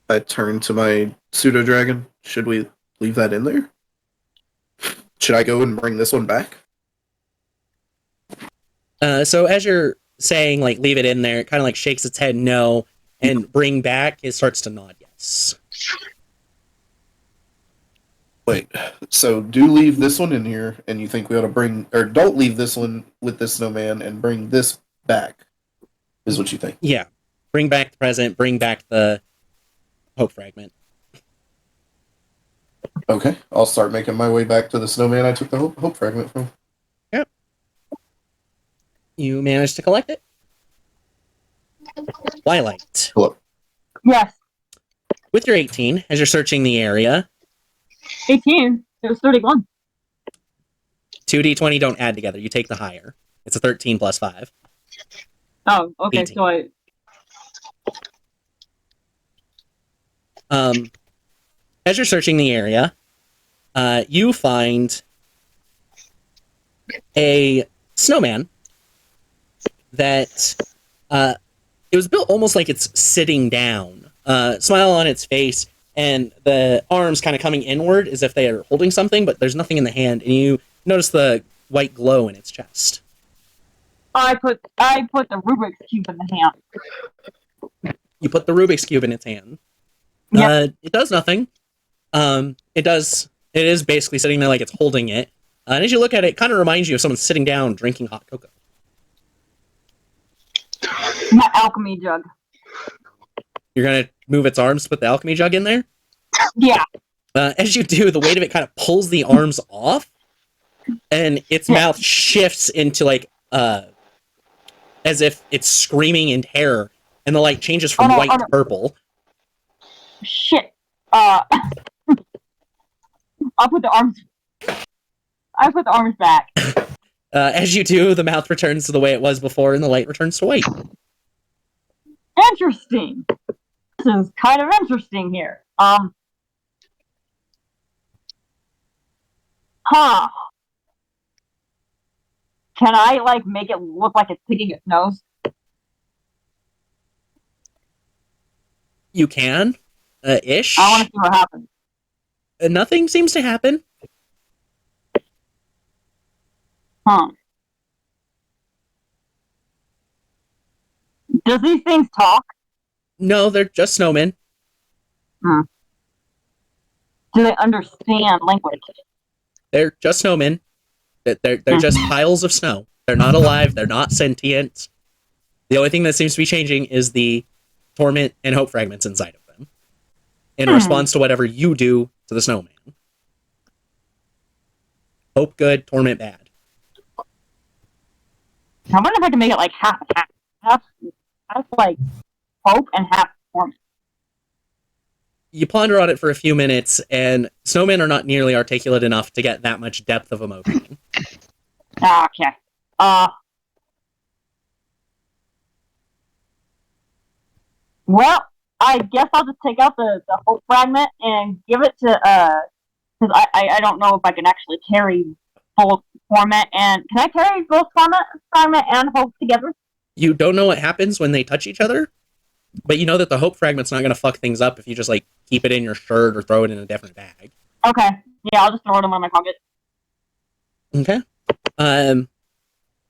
I turn to my pseudo-dragon. Should we leave that in there? Should I go and bring this one back? So as you're saying, like, leave it in there, it kind of like shakes its head no, and bring back, it starts to nod yes. Wait, so do leave this one in here, and you think we ought to bring, or don't leave this one with this snowman and bring this back, is what you think? Yeah. Bring back the present, bring back the hope fragment. Okay, I'll start making my way back to the snowman I took the hope fragment from. Yep. You managed to collect it? Twilight. Hello. Yes. With your 18, as you're searching the area, 18. It was 31. 2d20 don't add together. You take the higher. It's a 13 plus 5. Oh, okay. 18. So I. As you're searching the area, you find a snowman that it was built almost like it's sitting down, smile on its face, and the arms kind of coming inward as if they are holding something, but there's nothing in the hand, and you notice the white glow in its chest. I put the Rubik's Cube in the hand. You put the Rubik's Cube in its hand. Yep. It does nothing. It is basically sitting there like it's holding it. And as you look at it, it kind of reminds you of someone sitting down drinking hot cocoa. My alchemy jug. You're going to move its arms to put the alchemy jug in there? Yeah. As you do, the weight of it kind of pulls the arms off, and its mouth shifts into like, as if it's screaming in terror, and the light changes from white to purple. Shit. I'll put the arms back. As you do, the mouth returns to the way it was before, and the light returns to white. Interesting. This is kind of interesting here. Huh. Can I, like, make it look like it's picking its nose? You can. Ish. I want to see what happens. Nothing seems to happen. Huh. Does these things talk? No, they're just snowmen. Do they understand language? They're just snowmen. They're just piles of snow. They're not alive. They're not sentient. The only thing that seems to be changing is the torment and hope fragments inside of them, in response to whatever you do to the snowman. Hope good, torment bad. I wonder if I can make it like half like hope and half torment. You ponder on it for a few minutes, and snowmen are not nearly articulate enough to get that much depth of emotion. Okay. Well, I guess I'll just take out the hope fragment and give it to because I don't know if I can actually carry both torment and can I carry both fragment and hope together? You don't know what happens when they touch each other, but you know that the hope fragment's not going to fuck things up if you just like keep it in your shirt or throw it in a different bag. Okay. Yeah, I'll just throw it in my pocket. Okay.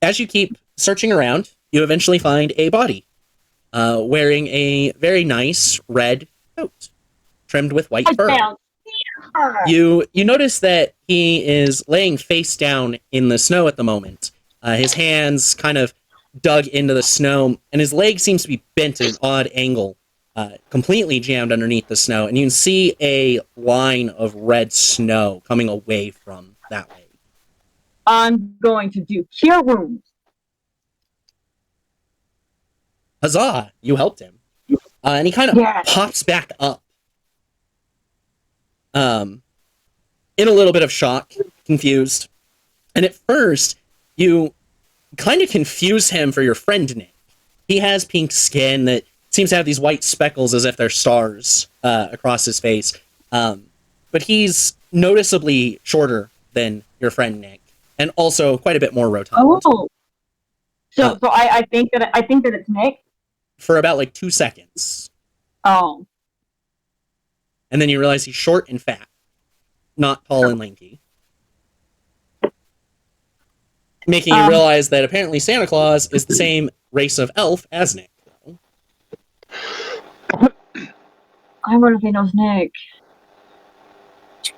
As you keep searching around, you eventually find a body wearing a very nice red coat trimmed with white I fur. found her. You notice that he is laying face down in the snow at the moment. His hands kind of dug into the snow, and his leg seems to be bent at an odd angle, completely jammed underneath the snow, and you can see a line of red snow coming away from that leg. I'm going to do cure wounds. Huzzah! You helped him. And he kind of Yes. pops back up. In a little bit of shock, confused. And at first, you kind of confuse him for your friend Nick. He has pink skin that seems to have these white speckles as if they're stars across his face. But he's noticeably shorter than your friend Nick, and also quite a bit more rotund. Oh. So I think that it's Nick. For about like 2 seconds. Oh. And then you realize he's short and fat, not tall and lanky. Making you realize that apparently Santa Claus is the same race of elf as Nick. I wonder if he knows Nick.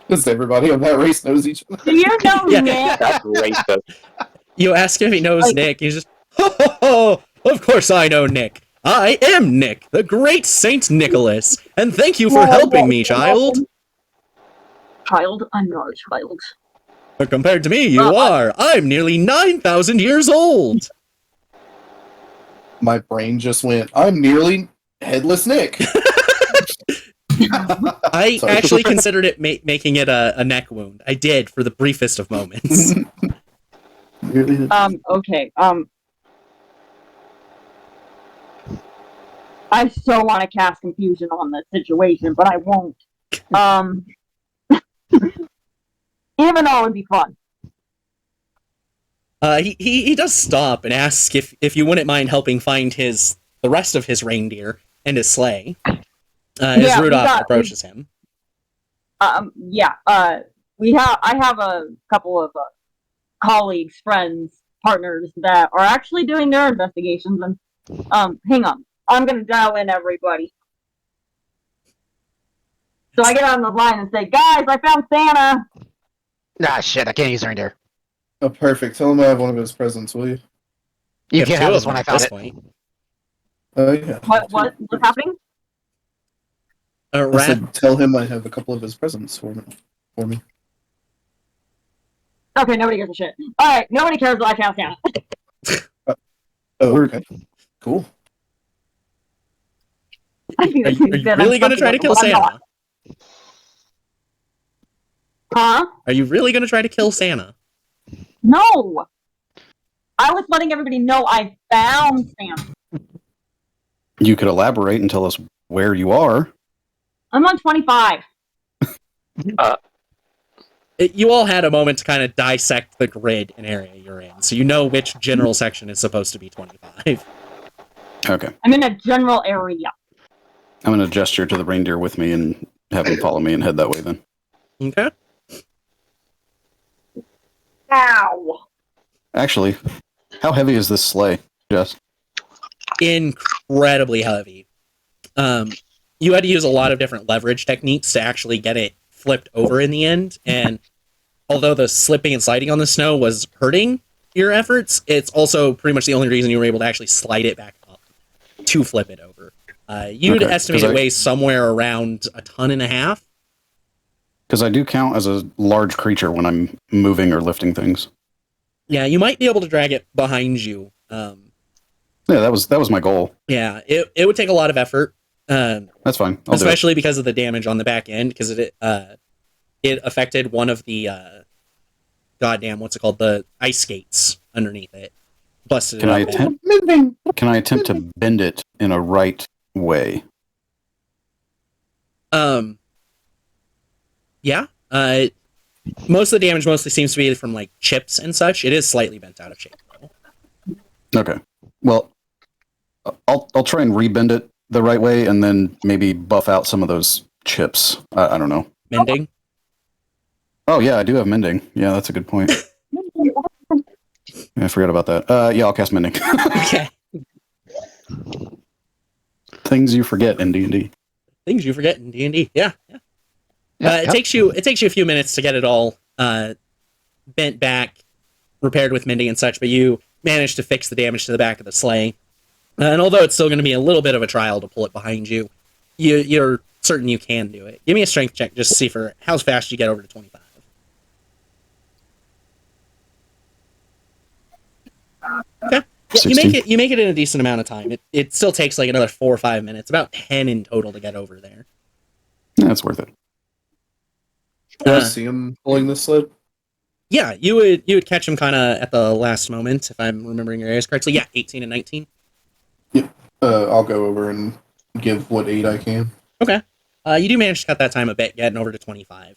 Because everybody of that race knows each other. Do you know Yeah. Nick? That's racist. You ask him if he knows Like- Nick, he's just, ho, ho, ho, of course I know Nick. I am Nick, the great Saint Nicholas, and thank you for helping me, child. Child? I'm not a child. But compared to me, you are. I'm nearly 9,000 years old. My brain just went, I'm nearly headless Nick. I Sorry. actually considered it making it a neck wound. I did for the briefest of moments. Nearly Okay. I so want to cast confusion on the situation, but I won't. Even though it would be fun. He does stop and ask if you wouldn't mind helping find the rest of his reindeer and his sleigh. As Yeah, Rudolph approaches him. Yeah. I have a couple of colleagues, friends, partners that are actually doing their investigations, and hang on. I'm gonna dial in everybody. So I get on the line and say, guys, I found Santa. Ah, shit, I can't use reindeer. Oh, perfect. Tell him I have one of his presents, will you? You have can't two have of this them one, I at found this it. point. Yeah. What's happening? I Rat, said, tell him I have a couple of his presents for me. Okay, nobody gives a shit. Alright, nobody cares that I found Santa. Oh, okay. Cool. I think are you really going to try to kill Santa? Huh? Are you really going to try to kill Santa? No! I was letting everybody know I found Santa. You could elaborate and tell us where you are. I'm on 25. You all had a moment to kind of dissect the grid and area you're in, so you know which general section is supposed to be 25. Okay. I'm in a general area. I'm going to gesture to the reindeer with me and have him follow me and head that way then. Okay. Ow! Actually, how heavy is this sleigh, Jess? Incredibly heavy. You had to use a lot of different leverage techniques to actually get it flipped over in the end, and although the slipping and sliding on the snow was hurting your efforts, it's also pretty much the only reason you were able to actually slide it back up to flip it over. You'd Okay, estimate 'cause it weighs somewhere around 1.5 tons. Because I do count as a large creature when I'm moving or lifting things. Yeah, you might be able to drag it behind you. Yeah, that was my goal. Yeah, it would take a lot of effort. That's fine. I'll do Especially because of the damage on the back end, because it affected one of the the ice skates underneath it. Busted it. Can I it up. attempt? Can I attempt to bend it in a right way? Yeah. Most of the damage mostly seems to be from like chips and such. It is slightly bent out of shape though. Okay. Well, I'll try and rebend it the right way, and then maybe buff out some of those chips. I don't know. Mending. Oh yeah, I do have mending. Yeah, that's a good point. I forgot about that. Yeah, I'll cast mending. Okay. Things you forget in D&D. Things you forget in D&D. Yeah. Yep, It takes you a few minutes to get it all bent back, repaired with mending and such, but you manage to fix the damage to the back of the sleigh. And although it's still going to be a little bit of a trial to pull it behind you, you're certain you can do it. Give me a strength check just to see for how fast you get over to 25. Okay. Yeah, you make it in a decent amount of time. It still takes like another 4 or 5 minutes, about 10 in total to get over there. Yeah, it's worth it. Do I see him pulling this sled? Yeah, you would catch him kind of at the last moment, if I'm remembering your areas correctly. Yeah, 18 and 19. Yep. I'll go over and give what aid I can. Okay. You do manage to cut that time a bit, getting over to 25.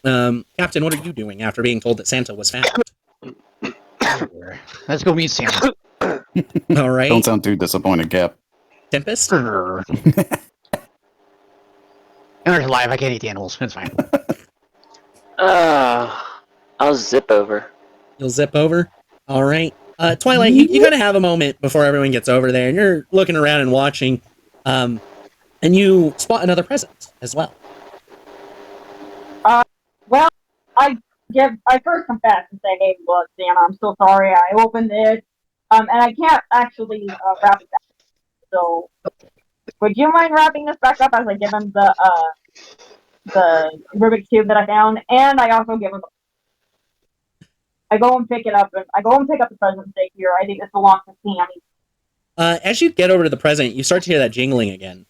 Captain, what are you doing after being told that Santa was found? Let's go meet Santa. All right. Don't sound too disappointed, Cap. Tempest? And they're alive. I can't eat the animals. It's fine. I'll zip over. You'll zip over? All right. Twilight, you kind of have a moment before everyone gets over there, and you're looking around and watching, and you spot another present as well. Well, I first confess and say, hey, look, Santa, I'm so sorry. I opened it, and I can't actually wrap it back. So, would you mind wrapping this back up as I give him the Rubik's Cube that I found, and I also give him I go and pick it up, and I go and pick up the present and say, here, I think this belongs to Sammy. As you get over to the present, you start to hear that jingling again.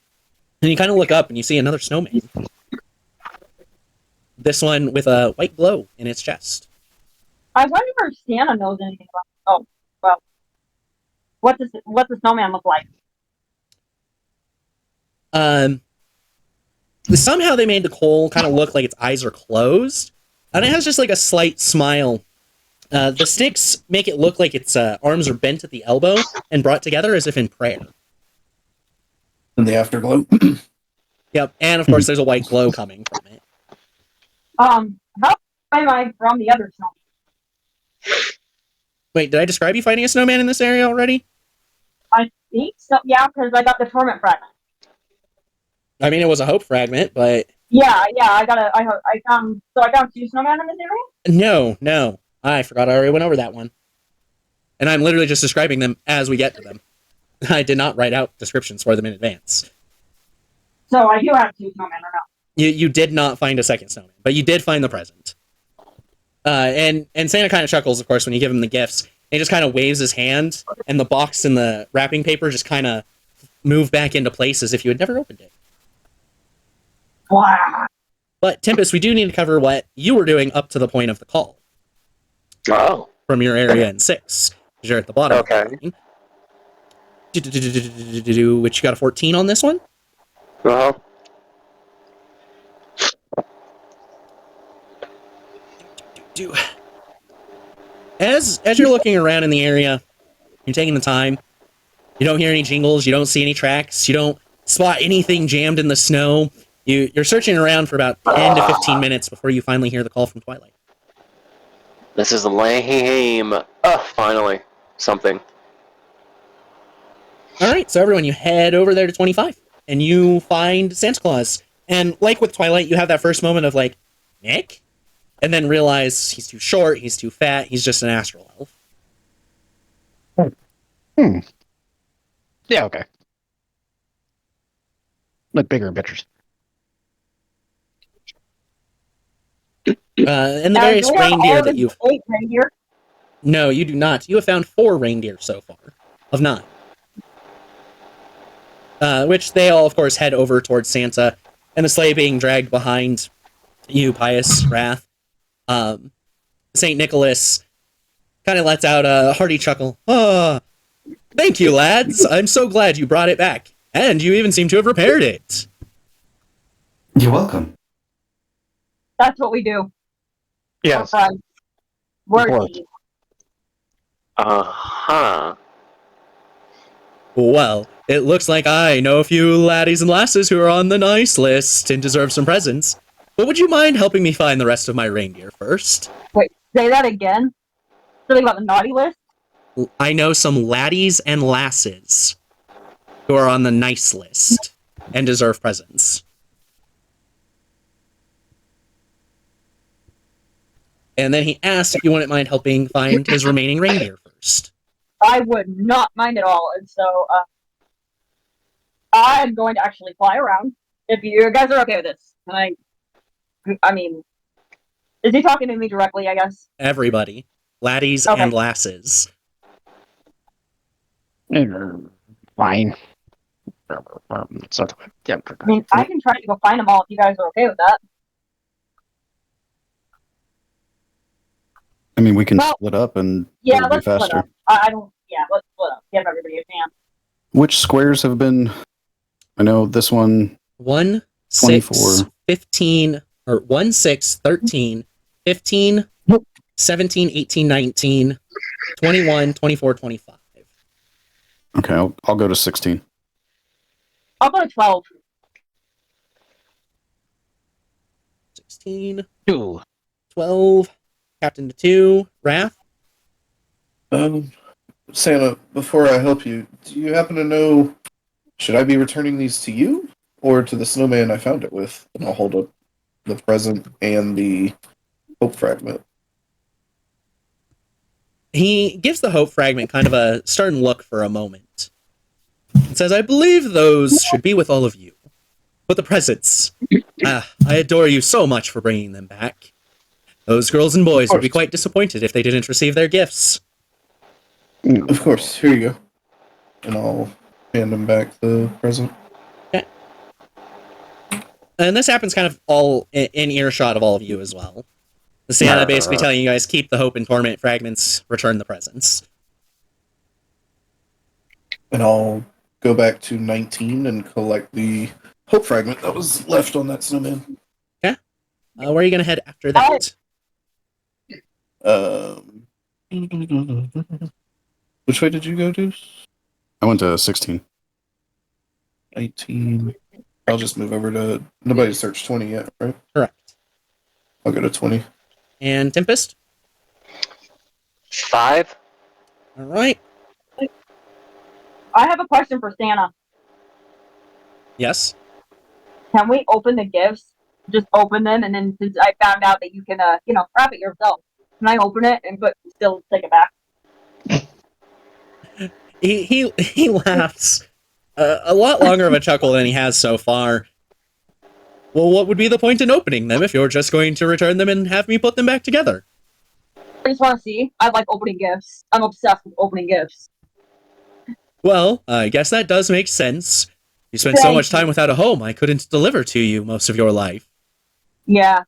And you kind of look up and you see another snowman. This one with a white glow in its chest. I wonder if Santa knows anything about Oh, well. What does the snowman look like? Somehow they made the coal kind of look like its eyes are closed. And it has just like a slight smile. The sticks make it look like its arms are bent at the elbow and brought together as if in prayer. And the afterglow. Yep, and of course there's a white glow coming from it. How am I from the other snowman? Wait, did I describe you fighting a snowman in this area already? I think so. Yeah, because I got the torment fragment. I mean, it was a hope fragment, but Yeah. I found 2 snowmen in this area. no, I forgot I already went over that one. And I'm literally just describing them as we get to them. I did not write out descriptions for them in advance. So I do have 2 snowmen, or no? You did not find a second snowman, but you did find the present. And Santa kind of chuckles, of course, when you give him the gifts. And he just kind of waves his hand, and the box and the wrapping paper just kind of move back into place as if you had never opened it. Wow. But, Tempest, we do need to cover what you were doing up to the point of the call. Oh. From your area in 6. Because you're at the bottom. Okay. Which you got a 14 on this one? Well. As you're looking around in the area, you're taking the time. You don't hear any jingles. You don't see any tracks. You don't spot anything jammed in the snow. You're searching around for about 10 to 15 minutes before you finally hear the call from Twilight. This is lame. Finally. Something. All right, so everyone, you head over there to 25, and you find Santa Claus. And like with Twilight, you have that first moment of like, Nick? And then realize he's too short, he's too fat, he's just an astral elf. Yeah, okay. Look bigger in pictures. And the various reindeer that you've... 8 reindeer? No, you do not. You have found 4 reindeer so far, of 9. Which they all, of course, head over towards Santa, and the sleigh being dragged behind you, Pious Wrath. St. Nicholas kind of lets out a hearty chuckle. Thank you, lads. I'm so glad you brought it back. And you even seem to have repaired it. You're welcome. That's what we do. Yes. We're Uh-huh. Well, it looks like I know a few laddies and lasses who are on the nice list and deserve some presents. But would you mind helping me find the rest of my reindeer first? Wait, say that again? Something about the naughty list? I know some laddies and lasses. who are on the nice list and deserve presents. And then he asked if you wouldn't mind helping find his remaining reindeer first. I would not mind at all, and so I'm going to actually fly around. If you guys are okay with this, and I mean, is he talking to me directly? I guess Everybody, laddies Okay. and lasses. Fine. So, yeah. I mean I can try to go find them all if you guys are okay with that. I mean, we can Well, split up and Yeah, it'll be let's split faster. up. I don't. Yeah, let's split up. Give everybody a chance. Which squares have been? I know this one. 1, 6, 24. 15, or 1, 6, 13, 15, 17, 18, 19, 21, 24, 25. Okay, I'll go to 16. I'll go to 12. 16, Two. 12, Captain to 2, Wrath. Santa, before I help you, do you happen to know, should I be returning these to you or to the snowman I found it with? And I'll hold up the present and the hope fragment. He gives the hope fragment kind of a stern look for a moment. And says, I believe those should be with all of you. But the presents, I adore you so much for bringing them back. Those girls and boys would be quite disappointed if they didn't receive their gifts. Of course, here you go. And I'll hand him back the present. And this happens kind of all in earshot of all of you as well. The Santa basically telling you guys, keep the hope and torment fragments, return the presents. And I'll go back to 19 and collect the hope fragment that was left on that snowman. Where are you going to head after that? Which way did you go, Deuce? I went to 16. 19. I'll just move over to... Nobody's searched 20 yet, right? Correct. I'll go to 20. And Tempest? 5. All right. I have a question for Santa. Yes. Can we open the gifts? Just open them, and then since I found out that you can, wrap it yourself, can I open it and still take it back? He laughs a lot longer of a chuckle than he has so far. Well, what would be the point in opening them if you're just going to return them and have me put them back together? I just want to see. I like opening gifts. I'm obsessed with opening gifts. Well, I guess that does make sense. You spent so much time without a home, I couldn't deliver to you most of your life. Yeah.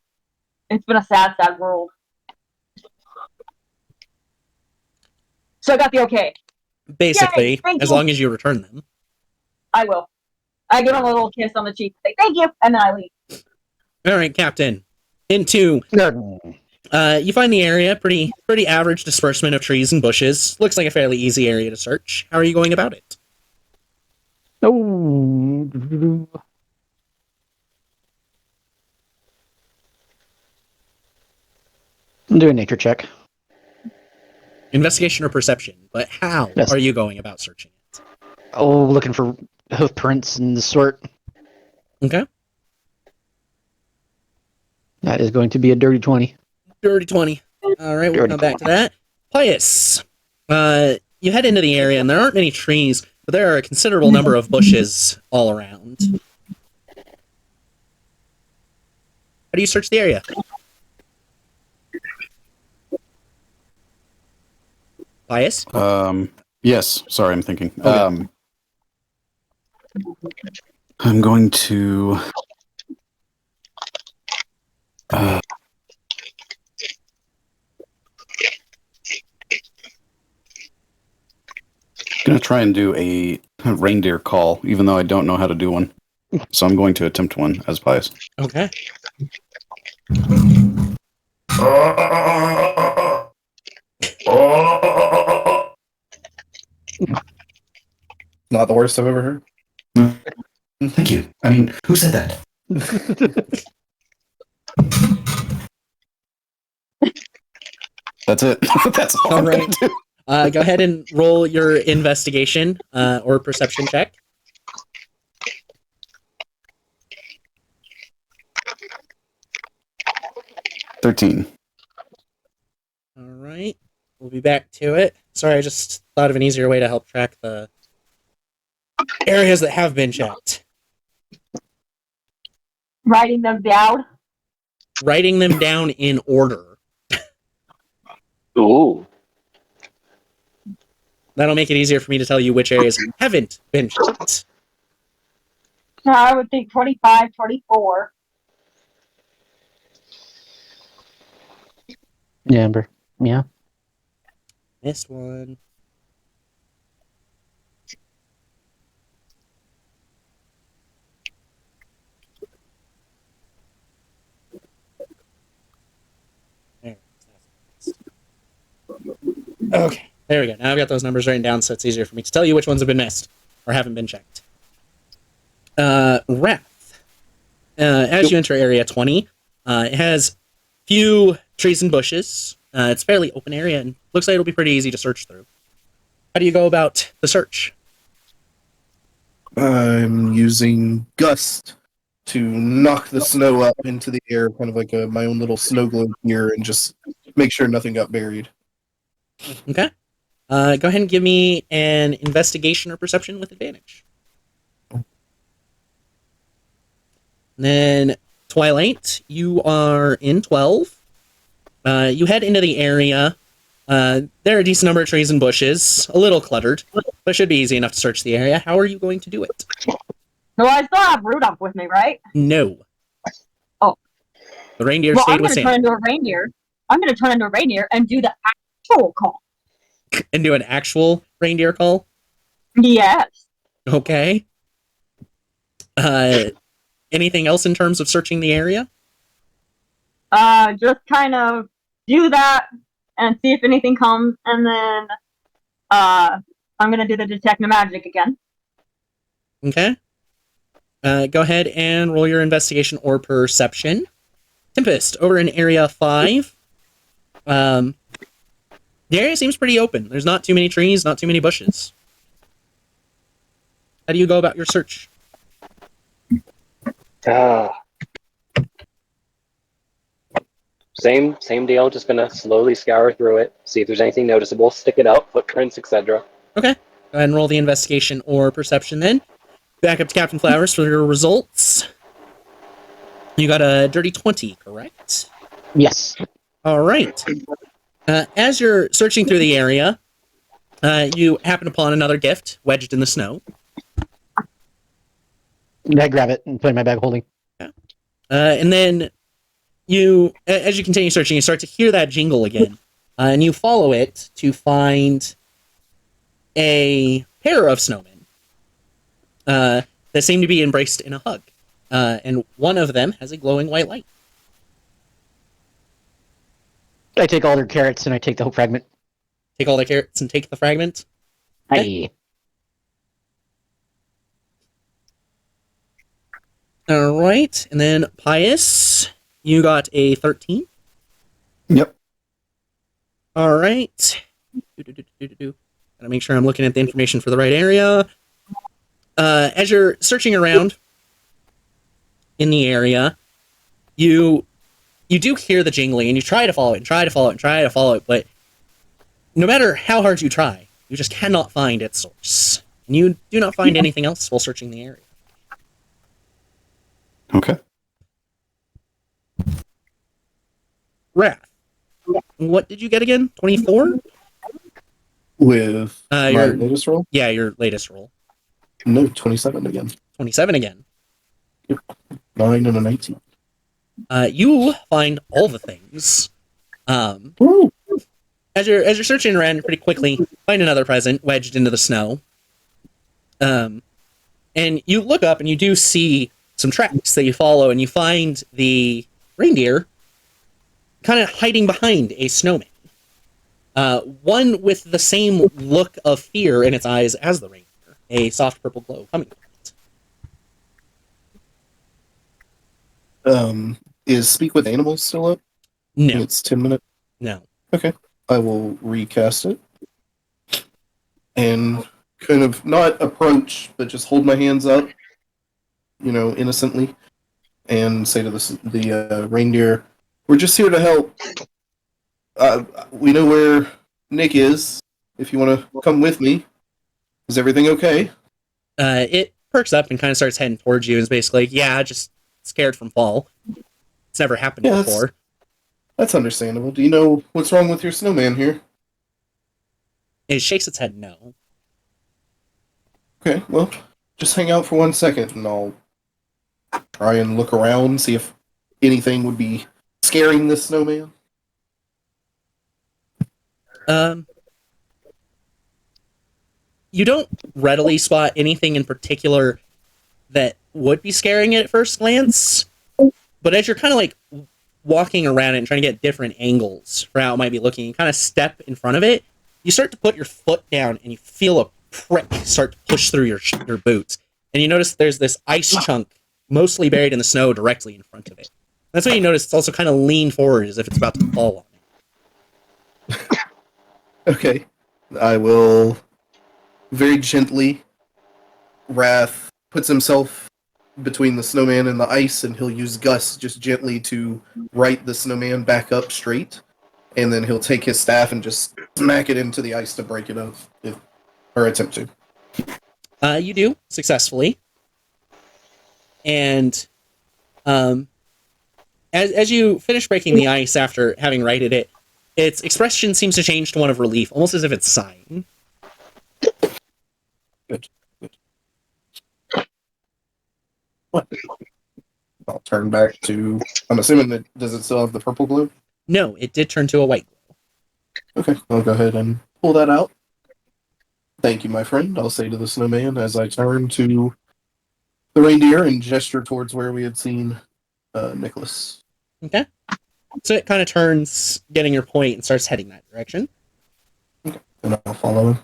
It's been a sad, sad world. So I got the okay. Basically, Yay, thank as you. long as you return them. I will. I give him a little kiss on the cheek, say thank you, and then I leave. All right, Captain. Into you find the area pretty average disbursement of trees and bushes. Looks like a fairly easy area to search. How are you going about it? Oh. I'm doing a nature check. Investigation or perception, but how Yes. are you going about searching it? Oh, looking for hoof prints and the sort. Okay. That is going to be a dirty 20. Dirty 20. All right, we'll Dirty come back to that. Pius, you head into the area, and there aren't many trees, but there are a considerable number of bushes all around. How do you search the area? Pius? Yes. Sorry, I'm thinking. Okay. I'm going to. Gonna try and do a reindeer call, even though I don't know how to do one. So I'm going to attempt one as Pius. Okay. Not the worst I've ever heard. Thank you. I mean, who said that? That's it. That's all. All I'm right. gonna do. Go ahead and roll your investigation or perception check. 13. All right. We'll be back to it. Sorry, I just thought of an easier way to help track the areas that have been checked. Writing them down. Writing them down in order. Ooh. That'll make it easier for me to tell you which areas haven't been checked. I would think 25, 24. Yeah, Amber. Yeah. Missed one. There. Okay, there we go. Now I've got those numbers written down, so it's easier for me to tell you which ones have been missed or haven't been checked. Wrath. As you enter Area 20, it has few trees and bushes. It's a fairly open area, and looks like it'll be pretty easy to search through. How do you go about the search? I'm using Gust to knock the snow up into the air, kind of like my own little snow globe here, and just make sure nothing got buried. Okay. Go ahead and give me an investigation or perception with advantage. And then, Twilight, you are in 12. You head into the area. There are a decent number of trees and bushes, a little cluttered, but it should be easy enough to search the area. How are you going to do it? No, I still have Rudolph with me, right? No. Oh. The reindeer Well, I'm stayed with going to Santa. turn into a reindeer. I'm going to turn into a reindeer and do the actual call. And do an actual reindeer call? Yes. Okay. Anything else in terms of searching the area? Just kind of do that and see if anything comes, and then I'm gonna do the detect magic again. Okay. Go ahead and roll your investigation or perception. Tempest, over in Area 5. The area seems pretty open. There's not too many trees, not too many bushes. How do you go about your search? Same deal. Just gonna slowly scour through it, see if there's anything noticeable, stick it out, footprints, etc. Okay. Go ahead and roll the investigation or perception then. Back up to Captain Flowers for your results. You got a dirty 20, correct? Yes. All right. As you're searching through the area, you happen upon another gift wedged in the snow. I grab it and put it in my bag of holding. And then as you continue searching, you start to hear that jingle again. And you follow it to find a pair of snowmen that seem to be embraced in a hug. And one of them has a glowing white light. I take all their carrots and I take the hope fragment. Take all the carrots and take the fragment. Okay. Aye. All right. And then Pius, you got a 13. Yep. All right. Gotta make sure I'm looking at the information for the right area. As you're searching around in the area, you do hear the jingling, and you try to follow it, and try to follow it, and try to follow it, but no matter how hard you try, you just cannot find its source. And you do not find anything else while searching the area. Okay. Wrath. What did you get again? 24? With my your latest roll? Yeah, your latest roll. No, 27 again. 27 again. 9 and a 19. You find all the things. Woo! As you're searching around, you pretty quickly find another present wedged into the snow. And you look up and you do see some tracks that you follow, and you find the reindeer kind of hiding behind a snowman. One with the same look of fear in its eyes as the reindeer, a soft purple glow coming from it. Is Speak with Animals still up? No, It's 10 minutes. no. Okay. I will recast it. And kind of not approach, but just hold my hands up, innocently, and say to the reindeer, We're just here to help. We know where Nick is. If you want to come with me, is everything okay? It perks up and kind of starts heading towards you and is basically like, yeah, just scared from fall. It's never happened Yeah, before. That's understandable. Do you know what's wrong with your snowman here? It shakes its head no. Okay, well, just hang out for 1 second and I'll try and look around, see if anything would be scaring this snowman. You don't readily spot anything in particular that would be scaring it at first glance, but as you're kind of like walking around it and trying to get different angles for how it might be looking, you kind of step in front of it, you start to put your foot down and you feel a prick start to push through your boots, and you notice there's this ice chunk mostly buried in the snow directly in front of it. That's when you notice it's also kind of leaned forward as if it's about to fall on it. Okay, I will very gently. Wrath puts himself between the snowman and the ice, and he'll use Gus just gently to right the snowman back up straight, and then he'll take his staff and just smack it into the ice to break it up, or attempt to. You do successfully, and as you finish breaking the ice after having righted it, its expression seems to change to one of relief, almost as if it's sighing. Good. What? I'll turn back to. I'm assuming that does it still have the purple glue? No, it did turn to a white glow. Okay, I'll go ahead and pull that out. Thank you, my friend. I'll say to the snowman as I turn to the reindeer and gesture towards where we had seen Nicholas. Okay. So it kind of turns, getting your point, and starts heading that direction. Okay, and I'll follow him.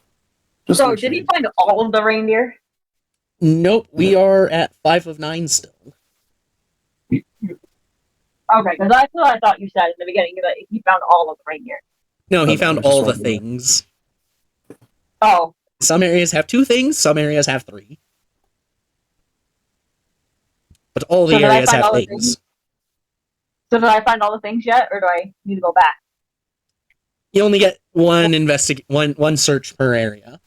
So, did he find all of the reindeer? Nope, we are at 5 of 9 still. Okay, because that's what I thought you said in the beginning, that he found all of the reindeer. No, he Okay, found I just all the wanted to- things. Oh, Some areas have 2 things, some areas have 3. But all the So did I areas find have all the things. things? So did I find all the things yet, or do I need to go back? You only get one search per area.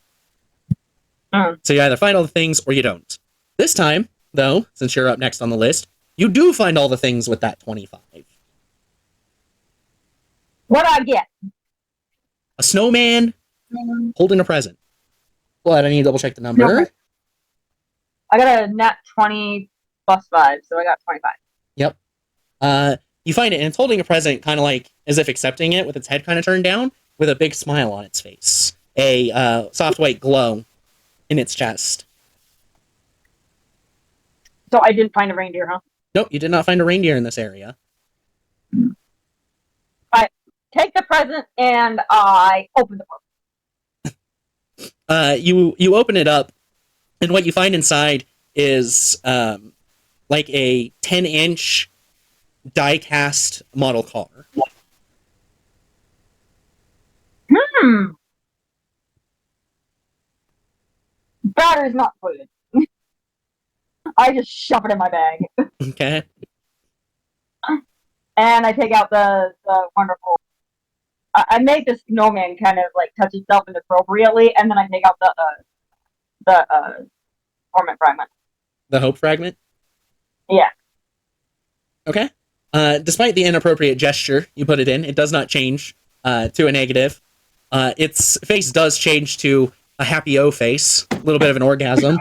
So you either find all the things or you don't. This time, though, since you're up next on the list, you do find all the things with that 25. What do I get? A snowman holding a present. Well, I need to double check the number. Okay. I got a nat 20 plus 5, so I got 25. Yep. You find it, and it's holding a present, kind of like as if accepting it, with its head kind of turned down, with a big smile on its face. A soft white glow in its chest. So I didn't find a reindeer, huh? Nope, you did not find a reindeer in this area. I take the present and I open the book. You open it up, and what you find inside is like a 10-inch die-cast model car. Battery's not included. I just shove it in my bag. Okay. And I take out the wonderful. I make the snowman kind of like touch itself inappropriately, and then I take out the torment fragment. The hope fragment? Yeah. Okay. Despite the inappropriate gesture you put it in, it does not change to a negative. Its face does change to a happy O face, a little bit of an orgasm.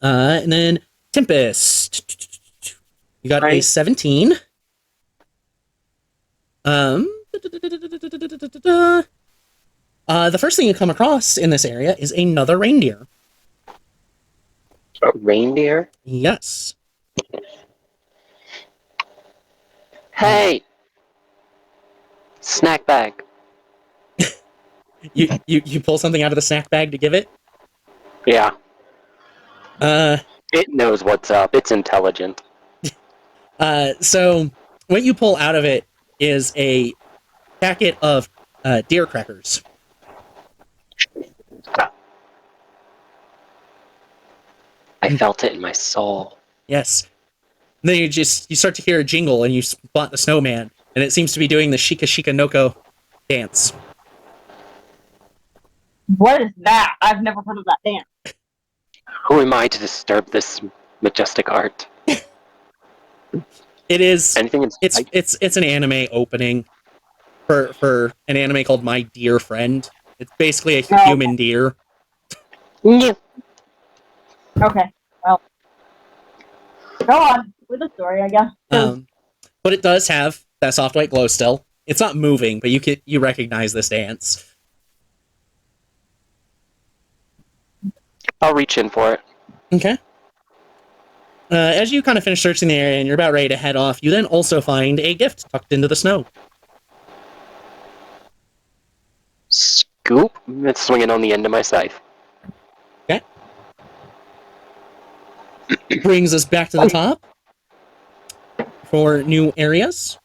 And then Tempest. You got a 17. The first thing you come across in this area is another reindeer. A reindeer? Yes. Hey! Snack bag. You pull something out of the snack bag to give it? Yeah. It knows what's up. It's intelligent. So what you pull out of it is a packet of deer crackers. I felt it in my soul. Yes. And then you start to hear a jingle, and you spot the snowman, and it seems to be doing the Shika Shika Noko dance. What is that? I've never heard of that dance. Who am I to disturb this majestic art? It is. Anything in sight? It's an anime opening for an anime called My Dear Friend. It's basically a human deer. Yeah. Okay, well, go on with the story, I guess. But it does have that soft white glow still. It's not moving, but you recognize this dance. I'll reach in for it. Okay. As you kind of finish searching the area and you're about ready to head off, you then also find a gift tucked into the snow. Scoop? It's swinging on the end of my scythe. Okay. Brings us back to the top for new areas.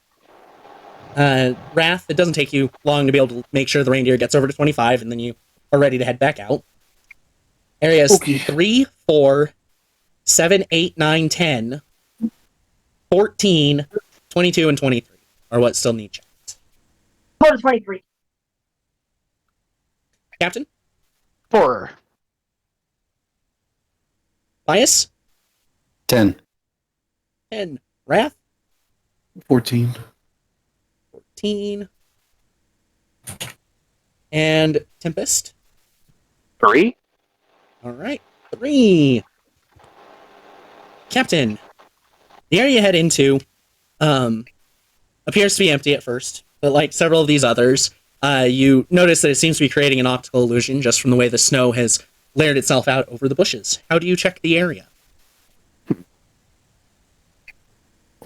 Wrath, it doesn't take you long to be able to make sure the reindeer gets over to 25, and then you are ready to head back out. Areas 3, 4, 7, 8, 9, 10, 14, 22, and 23 are what still need checked. Go to 23. Captain? 4. Bias? 10. 10. Wrath? 14. 14. And Tempest? 3? All right. 3. Captain, the area you head into appears to be empty at first, but like several of these others, you notice that it seems to be creating an optical illusion just from the way the snow has layered itself out over the bushes. How do you check the area?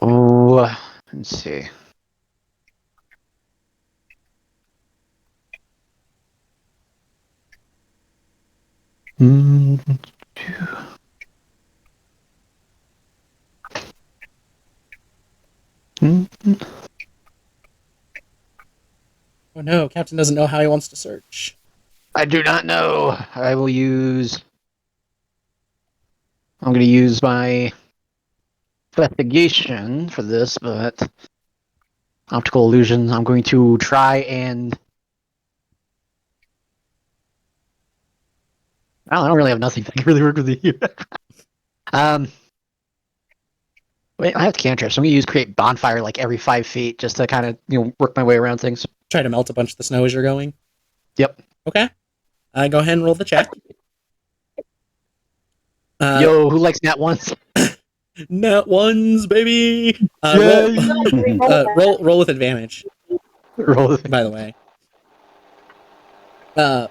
Oh, let's see. Oh no, Captain doesn't know how he wants to search. I do not know. I'm going to use my investigation for this, but optical illusion, I'm going to try and... I don't really have nothing that can really work with you. Wait, I have cantrips. So I'm going to use create bonfire like every 5 feet just to kind of, work my way around things. Try to melt a bunch of the snow as you're going? Yep. Okay. Go ahead and roll the check. Yo, who likes nat ones? Nat ones, baby! Roll with advantage, Roll. by the way.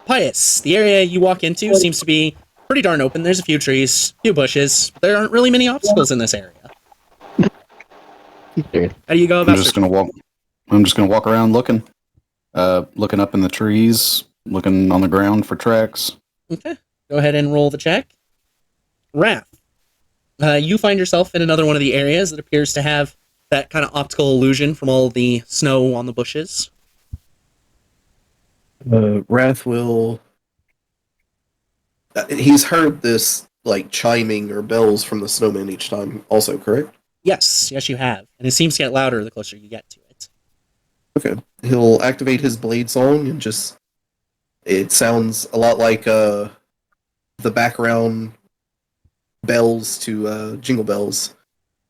Pius, the area you walk into seems to be pretty darn open. There's a few trees, few bushes. There aren't really many obstacles in this area. How do you go about I'm just gonna walk around looking up in the trees, looking on the ground for tracks. Okay. Go ahead and roll the check. Wrath. You find yourself in another one of the areas that appears to have that kind of optical illusion from all the snow on the bushes. Wrath will. He's heard this like chiming or bells from the snowman each time. Also, correct? Yes, you have, and it seems to get louder the closer you get to it. Okay. He'll activate his blade song and just. It sounds a lot like the background bells to Jingle Bells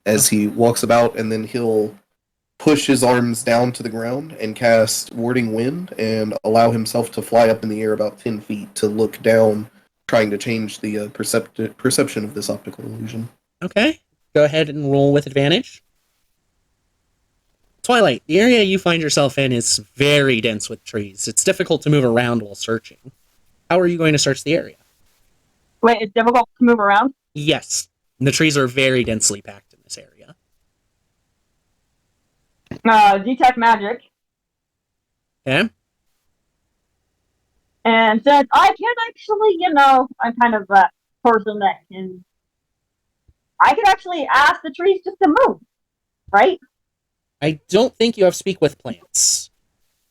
as he walks about, and then he'll push his arms down to the ground and cast Warding Wind and allow himself to fly up in the air about 10 feet to look down, trying to change the perception of this optical illusion. Okay. Go ahead and roll with advantage. Twilight, the area you find yourself in is very dense with trees. It's difficult to move around while searching. How are you going to search the area? Wait, it's difficult to move around? Yes. And the trees are very densely packed in this area. Detect magic. Okay. And since I can actually, I'm kind of a person that can... I could actually ask the trees just to move, right? I don't think you have speak with plants.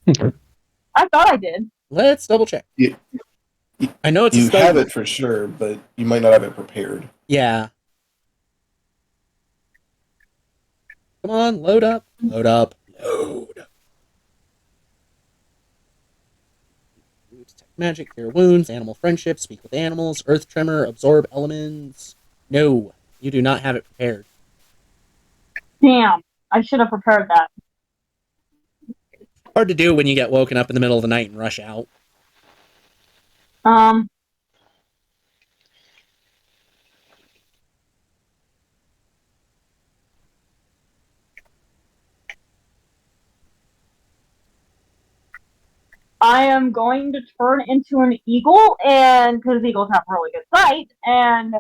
I thought I did. Let's double check. Yeah. I know it's a You spell. have it for sure, but you might not have it prepared. Yeah. Come on, load up. Load up. Load. Detect magic, cure wounds, animal friendship, speak with animals, earth tremor, absorb elements. No, you do not have it prepared. Damn, I should have prepared that. Hard to do when you get woken up in the middle of the night and rush out. Um, I am going to turn into an eagle, and because eagles have really good sight, and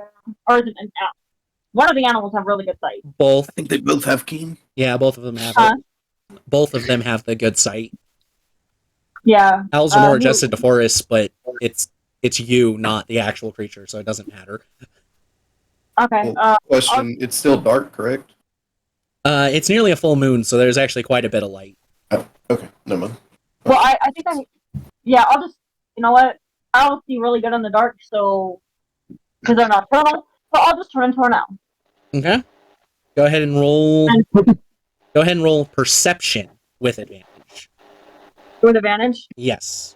one of the animals have really good sight. Both. I think they both have keen. Yeah, both of them have it. Both of them have the good sight. Yeah. Owls are more adjusted to forests, but it's you, not the actual creature, so it doesn't matter. Okay. Question: it's still dark, correct? It's nearly a full moon, so there's actually quite a bit of light. Oh, okay. Never mind. Well, I think I'll just, you know what? Owls see really good in the dark, so because they're nocturnal. So I'll just turn into an owl. Okay. Go ahead and roll. Go ahead and roll perception with advantage. With advantage. Yes.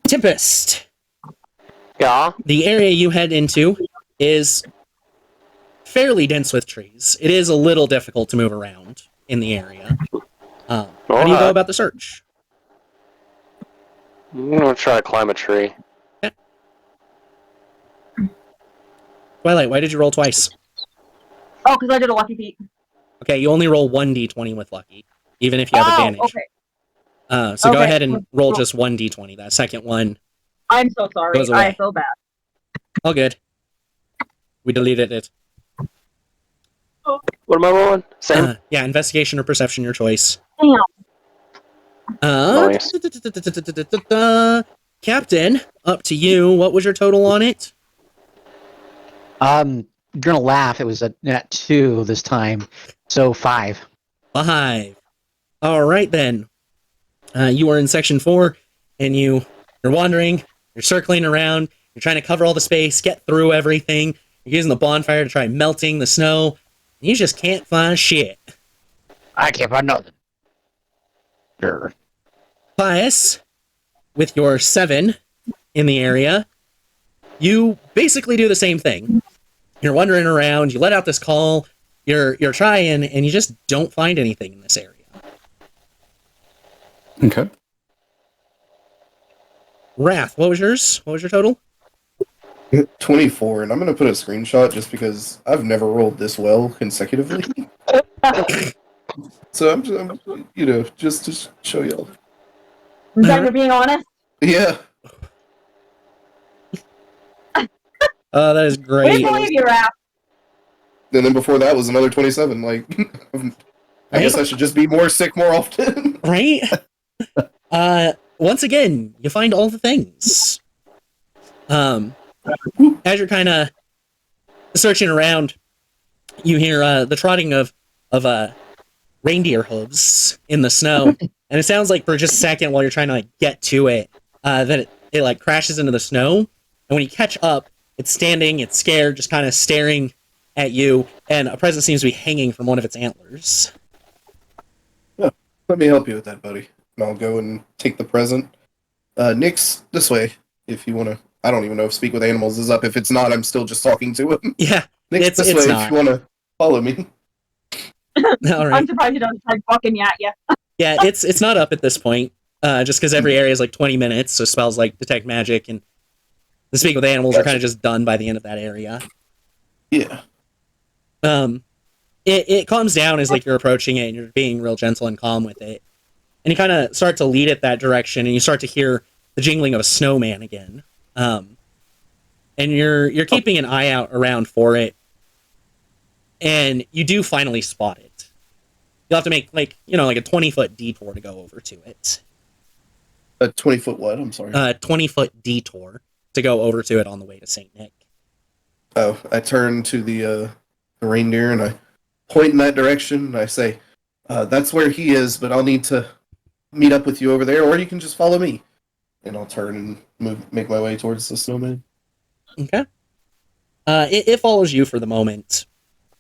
Tempest. Yeah. The area you head into is fairly dense with trees. It is a little difficult to move around in the area. How do you go about the search? I'm gonna try to climb a tree. Okay. Twilight, why did you roll twice? Oh, because I did a lucky feat. Okay, you only roll 1d20 with lucky, even if you have advantage. Okay. So go Okay. ahead and roll just 1d20. That second one, I'm so sorry. Goes away. I feel bad. all good. We deleted it. What am I rolling? Same? Yeah, investigation or perception, your choice. Damn. Nice. Captain, up to you. What was your total on it? You're gonna laugh. It was at 2 this time, so 5. 5. All right then. You are in section 4, and you're wandering. You're circling around. You're trying to cover all the space, get through everything. You're using the bonfire to try melting the snow. And you just can't find shit. I can't find nothing. Sure. Pius, with your 7 in the area, you basically do the same thing. You're wandering around. You let out this call. You're trying, and you just don't find anything in this area. Okay. Wrath, what was yours? What was your total? 24, and I'm going to put a screenshot just because I've never rolled this well consecutively. So I'm just to show y'all. Is that you're being honest? Yeah. That is We great. believe you, Raph. And then before that was another 27. Like, I guess I should just be more sick more often. Right? Once again, you find all the things. As you're kind of searching around, you hear the trotting of reindeer hooves in the snow, and it sounds like for just a second while you're trying to like get to it, that it like crashes into the snow, and when you catch up, it's standing, it's scared, just kind of staring at you, and a present seems to be hanging from one of its antlers. Yeah, let me help you with that, buddy. And I'll go and take the present. Nick's this way, if you want to. I don't even know if Speak with Animals is up. If it's not, I'm still just talking to him. Yeah, Nick's this way if you want to follow me. All right. I'm surprised you don't start fucking at you. Yeah, it's not up at this point, just because every area is like 20 minutes, so spells like Detect Magic and the Speak with Animals are kind of just done by the end of that area. Yeah. It calms down as like you're approaching it and you're being real gentle and calm with it. And you kind of start to lead it that direction, and you start to hear the jingling of a snowman again. And you're keeping an eye out around for it, and you do finally spot it. You'll have to make like a 20-foot detour to go over to it. A 20-foot what? I'm sorry. 20-foot detour to go over to it on the way to St. Nick. Oh, I turn to the reindeer and I point in that direction and I say, "That's where he is, but I'll need to meet up with you over there, or you can just follow me." And I'll turn and make my way towards the snowman. Okay. It follows you for the moment.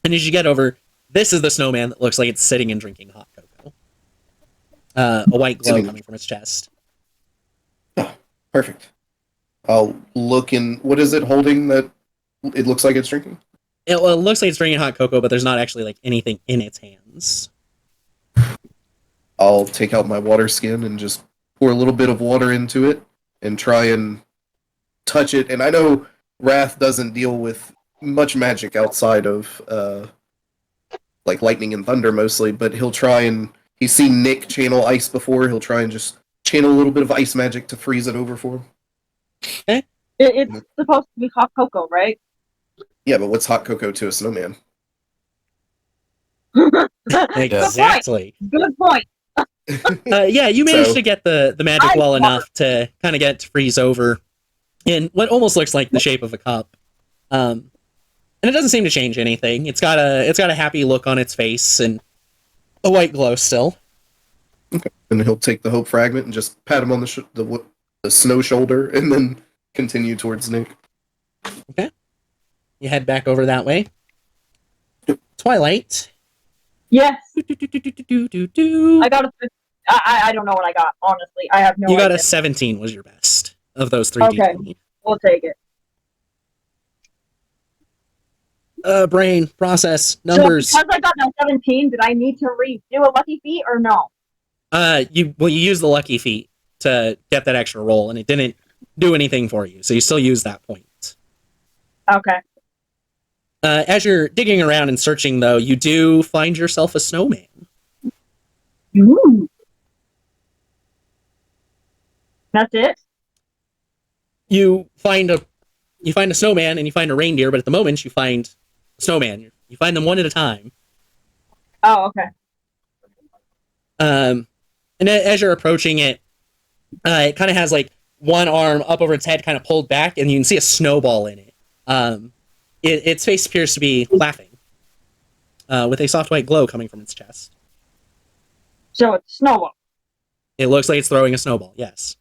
And as you get over, this is the snowman that looks like it's sitting and drinking hot cocoa. A white glow coming from its chest. Oh, perfect. I'll look in. What is it holding that it looks like it's drinking? It looks like it's drinking hot cocoa, but there's not actually like anything in its hands. I'll take out my water skin and just pour a little bit of water into it and try and touch it. And I know Wrath doesn't deal with much magic outside of like lightning and thunder mostly, but he'll try and he's seen Nick channel ice before. He'll try and just channel a little bit of ice magic to freeze it over for him. It's supposed to be hot cocoa, right? Yeah, but what's hot cocoa to a snowman? Exactly. Good point. Yeah, you managed So- to get the magic well enough to kind of get it to freeze over in what almost looks like the shape of a cup. And it doesn't seem to change anything. It's got a happy look on its face and a white glow still. And he'll take the hope fragment and just pat him on the snow shoulder, and then continue towards Nick. You head back over that way. Twilight. Yes, You I got a. I don't know what I got. Honestly, I have no idea. got a 17 was your best of those three Okay. D20. We'll take it. Brain, process, numbers. So because I got that 17, did I need to redo a lucky feat or no? You used the lucky feat to get that extra roll, and it didn't do anything for you, so you still use that point. Okay. As you're digging around and searching, though, you do find yourself a snowman. Ooh. That's it? You find a snowman and you find a reindeer, but at the moment you find a snowman. You find them one at a time. Oh, okay. And as you're approaching it, it kind of has like one arm up over its head, kind of pulled back, and you can see a snowball in it. Its face appears to be laughing, with a soft white glow coming from its chest. So it's snowball. It looks like it's throwing a snowball. Yes.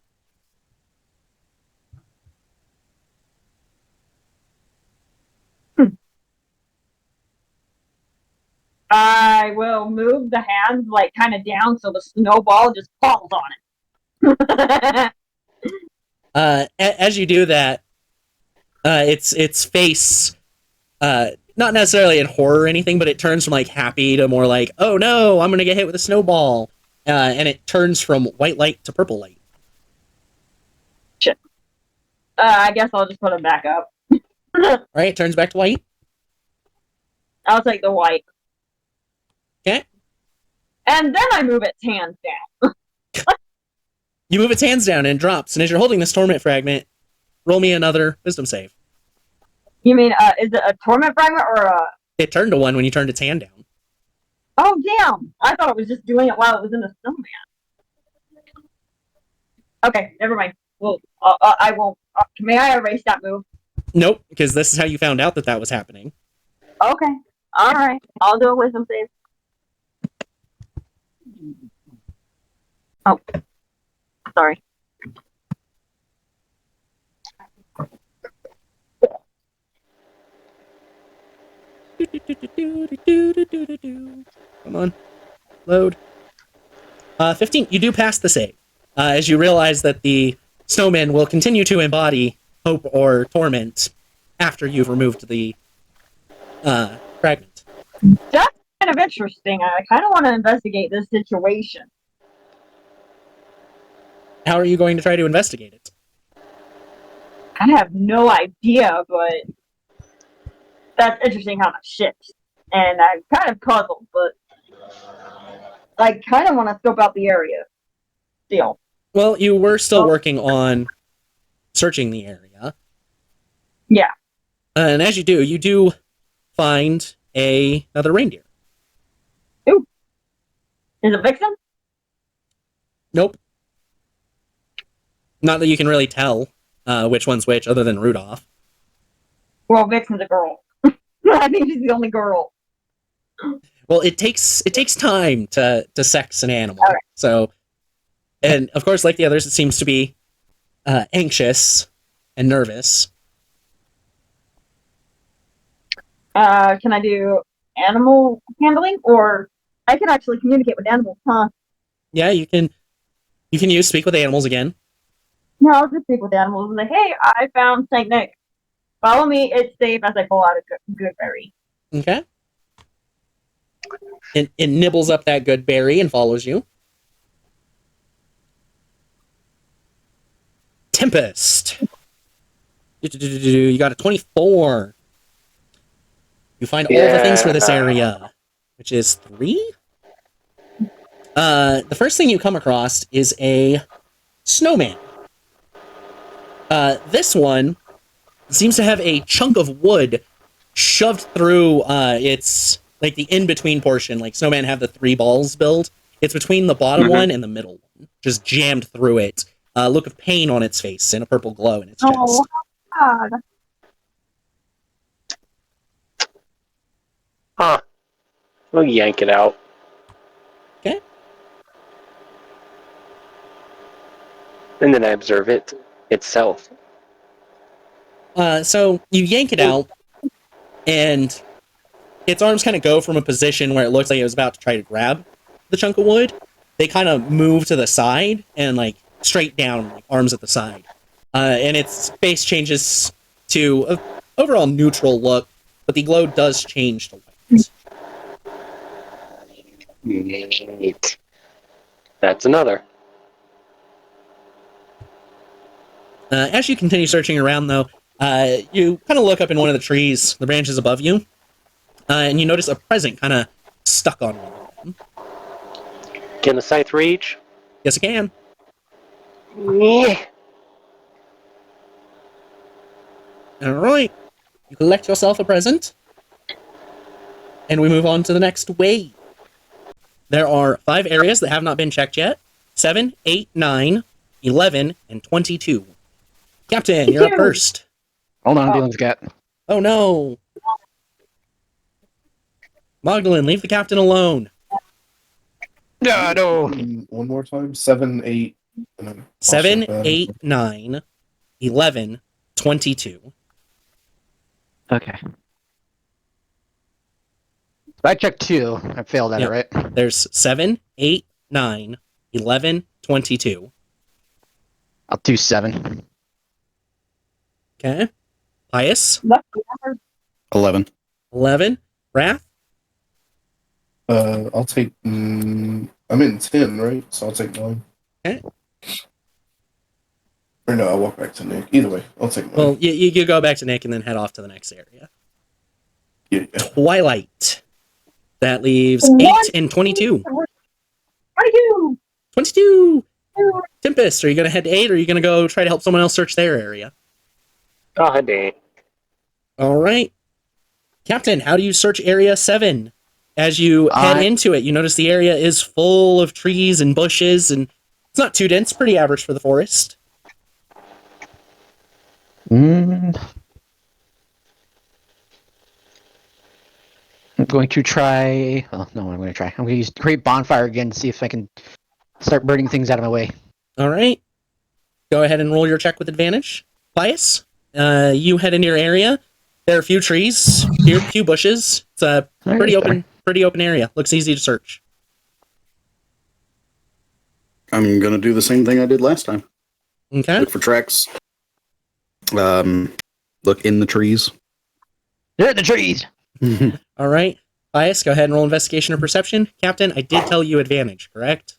I will move the hands like kind of down so the snowball just falls on it. As you do that, its face, not necessarily in horror or anything, but it turns from like happy to more like, oh no, I'm gonna get hit with a snowball, and it turns from white light to purple light. I guess I'll just put it back up. All right, it turns back to white. I'll take the white. Okay. And then I move its hands down. You move its hands down and it drops, and as you're holding this torment fragment, roll me another wisdom save. You mean, is it a torment fragment or a... It turned to 1 when you turned its hand down. Oh, damn! I thought it was just doing it while it was in the snowman. Okay, never mind. Well, I won't... may I erase that move? Nope, because this is how you found out that was happening. Okay. Alright. I'll do a wisdom save. Oh. Sorry. Come on. Load. 15. You do pass the save. As you realize that the snowman will continue to embody hope or torment after you've removed the fragment. That's kind of interesting. I kind of want to investigate this situation. How are you going to try to investigate it? I have no idea, but that's interesting how that shifts. And I'm kind of puzzled, but I kind of want to scope out the area still. Well, you were still working on searching the area. Yeah. And as you do find another reindeer. Ooh. Is it Vixen? Nope. Not that you can really tell which one's which, other than Rudolph. Well, Vixen's a girl. I think she's the only girl. Well, it takes time to sex an animal. All right. So, and of course, like the others, it seems to be anxious and nervous. Can I do animal handling, or I can actually communicate with animals, huh? Yeah, you can use speak with animals again. No, I'll just speak with animals and like, hey, I found Saint Nick. Follow me. It's safe as I pull out a good berry. Okay. It nibbles up that good berry and follows you. Tempest. You got a 24. You find all the things for this area, which is 3. The first thing you come across is a snowman. This one seems to have a chunk of wood shoved through its, like, the in-between portion. Like, snowmen have the 3 balls built. It's between the bottom one and the middle one. Just jammed through it. Look of pain on its face and a purple glow in its chest. Oh, God. Huh. We'll yank it out. Okay. And then I observe it itself. So you yank it out, and its arms kind of go from a position where it looks like it was about to try to grab the chunk of wood. They kind of move to the side and, like, straight down, like, arms at the side. And its face changes to an overall neutral look, but the glow does change to white. Neat. That's another. As you continue searching around, though, you kind of look up in one of the trees, the branches above you, and you notice a present kind of stuck on one of them. Can the scythe reach? Yes, it can. Yeah. All right. You collect yourself a present, and we move on to the next wave. There are 5 areas that have not been checked yet. 7, 8, 9, 11, and 22. Captain, you're up first. Hold on, I'm dealing with cat. Oh, no. Magdalene, leave the captain alone. No, no. One more time. 7, 8. 7, 8, 9, 11, 22. Okay. I checked 2. I failed at it, right? There's 7, 8, 9, 11, 22. I'll do 7. Okay. Pius, 11. 11. Wrath, I'll take. I'm in 10, right? So I'll take 9. Okay. Or no, I'll walk back to Nick. Either way, I'll take 9. well, you go back to Nick and then head off to the next area. Yeah. Twilight. That leaves 8 and 22. 22! 22! Tempest, are you going to head to 8, or are you going to go try to help someone else search their area? Oh, I dang. All right. Captain, how do you search Area 7? As you head into it, you notice the area is full of trees and bushes, and it's not too dense, pretty average for the forest. I'm going to try... Oh, no, I'm going to try. I'm going to use Great Bonfire again to see if I can start burning things out of my way. All right. Go ahead and roll your check with advantage. Pius, you head into your area. There are a few trees, a few bushes. It's a pretty open area. Looks easy to search. I'm going to do the same thing I did last time. Okay. Look for tracks. Look in the trees. They're in the trees! All right. Pius, go ahead and roll investigation or perception. Captain, I did tell you advantage, correct?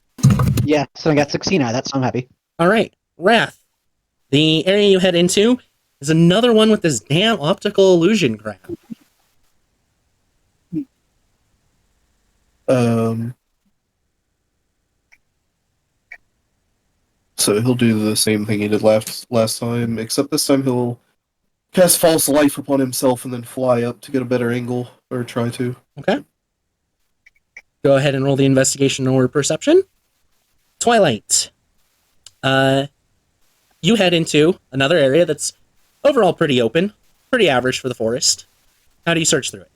Yeah, so I got 16 out of that, so I'm happy. All right. Wrath. The area you head into is another one with this damn optical illusion crap. So he'll do the same thing he did last time, except this time he'll cast false life upon himself and then fly up to get a better angle, or try to. Okay. Go ahead and roll the investigation or perception. Twilight. You head into another area that's overall pretty open, pretty average for the forest. How do you search through it?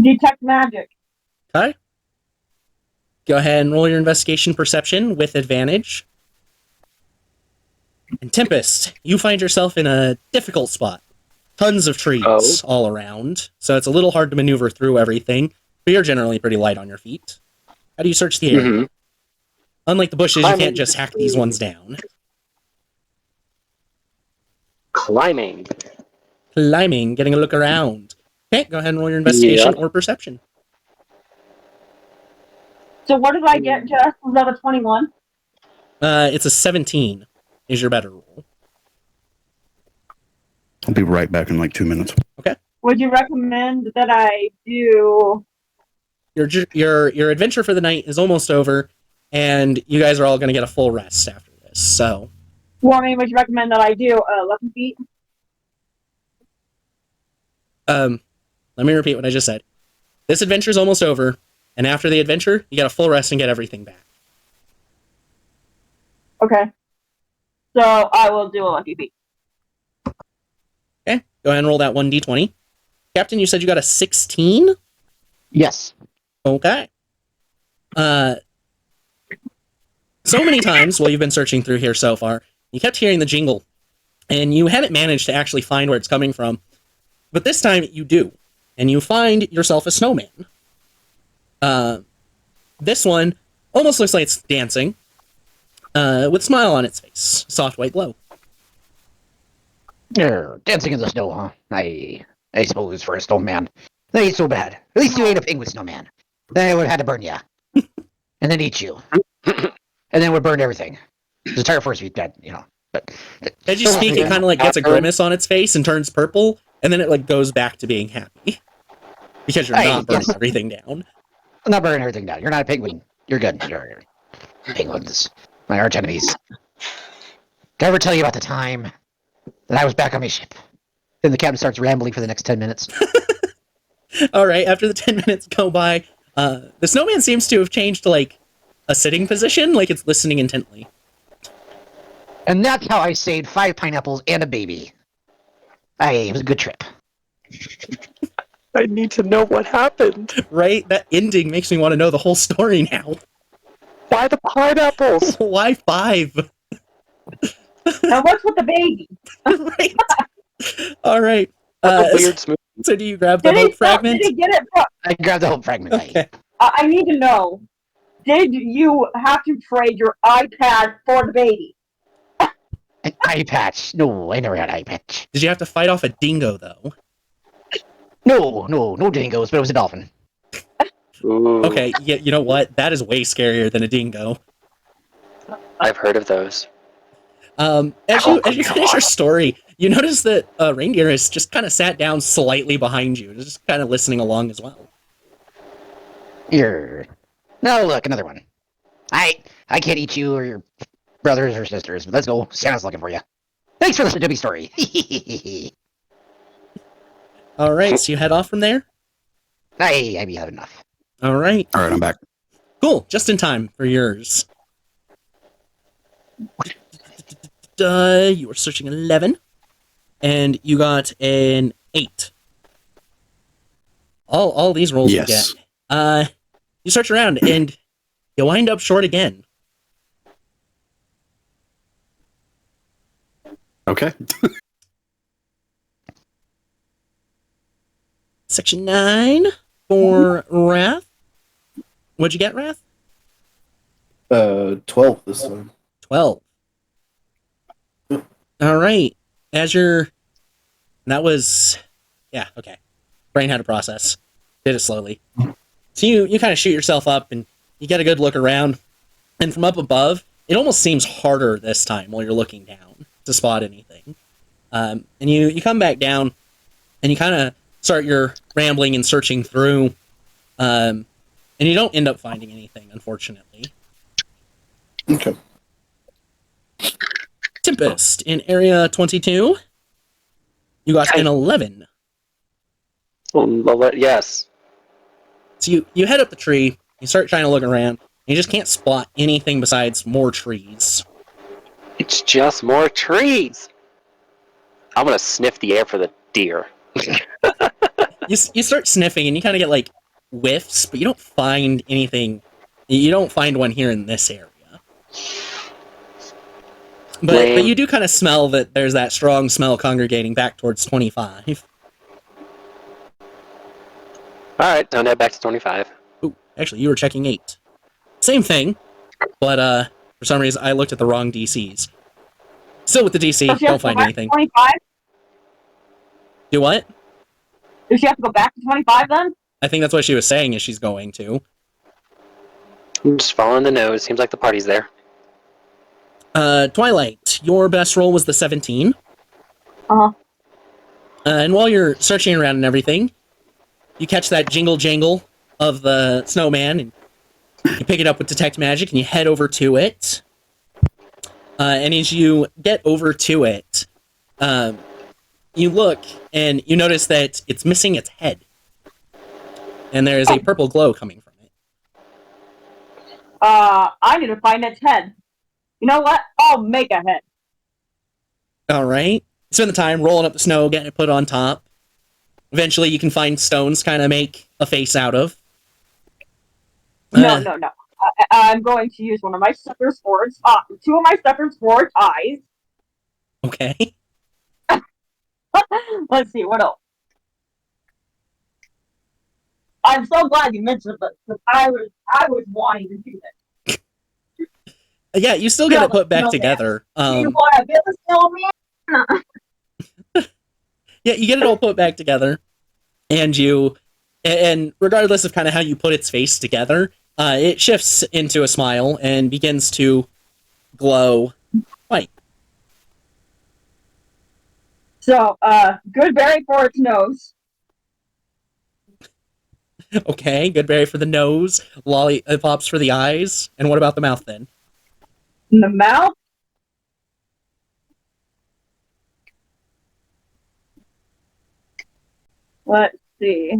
Detect magic. Okay. Go ahead and roll your investigation perception with advantage. And Tempest, you find yourself in a difficult spot. tons of trees Oh. all around, so it's a little hard to maneuver through everything, but you're generally pretty light on your feet. How do you search the area? Mm-hmm. Unlike the bushes, you Climbing. can't just hack these ones down. Climbing. Climbing, getting a look around. Okay, go ahead and roll your investigation or perception. So what did I get, Jess? Was that a 21? It's a 17 is your better roll. I'll be right back in like 2 minutes. Would you recommend that I do... Your adventure for the night is almost over, and you guys are all going to get a full rest after this, so... Well, I mean, would you recommend that I do Lucky Feet? Let me repeat what I just said. This adventure is almost over, and after the adventure, you get a full rest and get everything back. Okay. So I will do a Lucky Feet. Okay, go ahead and roll that 1d20. Captain, you said you got a 16? Yes. Okay. So many times while you've been searching through here so far, you kept hearing the jingle, and you haven't managed to actually find where it's coming from. But this time you do, and you find yourself a snowman. This one almost looks like it's dancing, with a smile on its face, soft white glow. Dancing in the snow, huh? I suppose for a snowman. That ain't so bad. At least you ain't a penguin snowman. Then I would have had to burn you. And then eat you. And then would burn everything. The entire forest would be dead, you know. But As you speak, it kind of like gets a grimace on its face and turns purple, and then it like goes back to being happy. Because you're not burning everything down. I'm not burning everything down. You're not a penguin. You're good. You're penguins. My arch enemies. Did I ever tell you about the time that I was back on my ship? Then the captain starts rambling for the next 10 minutes. Alright, after the 10 minutes go by, the snowman seems to have changed to like a sitting position, like it's listening intently. And that's how I saved 5 pineapples and a baby. It was a good trip. I need to know what happened. Right? That ending makes me want to know the whole story now. Why the pineapples? Why 5? Now what's with the baby? Right. Alright. That's a weird smooth. So do you grab the hope fragment? Did he get it from... I grabbed the whole fragment. Okay. I need to know. Did you have to trade your iPad for the baby? An eye patch. No, I never had eye patch. Did you have to fight off a dingo, though? No dingoes, but it was a dolphin. Ooh, Okay, yeah, you know what? That is way scarier than a dingo. I've heard of those. As you finish your story, you notice that reindeer is just kind of sat down slightly behind you, just kind of listening along as well. Here. No, look, another one. I can't eat you or your brothers or sisters, but let's go. Santa's looking for you. Thanks for listening to my story. All right, so you head off from there. I be having enough. All right, I'm back. cool. Just in time for yours. You were searching 11, and you got an 8. All these rolls Yes. you get. You search around, and you wind up short again. Okay. Section 9 for Wrath. What'd you get, Wrath? 12 this time. 12. All right. That was, yeah, okay. Brain had to process. Did it slowly. So you kind of shoot yourself up and you get a good look around. And from up above, it almost seems harder this time while you're looking down to spot anything. And you come back down and you kind of start your rambling and searching through. And you don't end up finding anything, unfortunately. Okay. Tempest in area 22. You got an 11. Yes. So you head up the tree, you start trying to look around, and you just can't spot anything besides more trees. It's just more trees. I'm gonna sniff the air for the deer. You start sniffing, and you kind of get, like, whiffs, but you don't find anything. You don't find one here in this area. But Lame. you do kind of smell that there's that strong smell congregating back towards 25. Alright, time to head back to 25. Ooh, actually, you were checking 8. Same thing, but for some reason I looked at the wrong DCs. Still with the DC, So she has don't to go find back anything. to 25? Do what? Does she have to go back to 25 then? I think that's what she was saying is she's going to. I'm just following the nose. Seems like the party's there. Twilight, your best roll was the 17. Uh-huh. And while you're searching around and everything, you catch that jingle jangle of the snowman, and you pick it up with Detect Magic, and you head over to it. And as you get over to it, you look, and you notice that it's missing its head. And there is a purple glow coming from it. I need to find its head. You know what? I'll make a head. Alright. Spend the time rolling up the snow, getting it put on top. Eventually you can find stones to kind of make a face out of. No. I'm going to use one of my Shepherd's Swords, 2 of my Shepherd's Sword eyes. Okay. Let's see, what else? I'm so glad you mentioned this, because I was wanting to do this. Yeah, you still get it put back together. You want to build a snowman? Yeah, you get it all put back together, and regardless of kind of how you put its face together, it shifts into a smile and begins to glow white. So, good berry for its nose. Okay, good berry for the nose, lollipops for the eyes, and what about the mouth then? In the mouth? Let's see.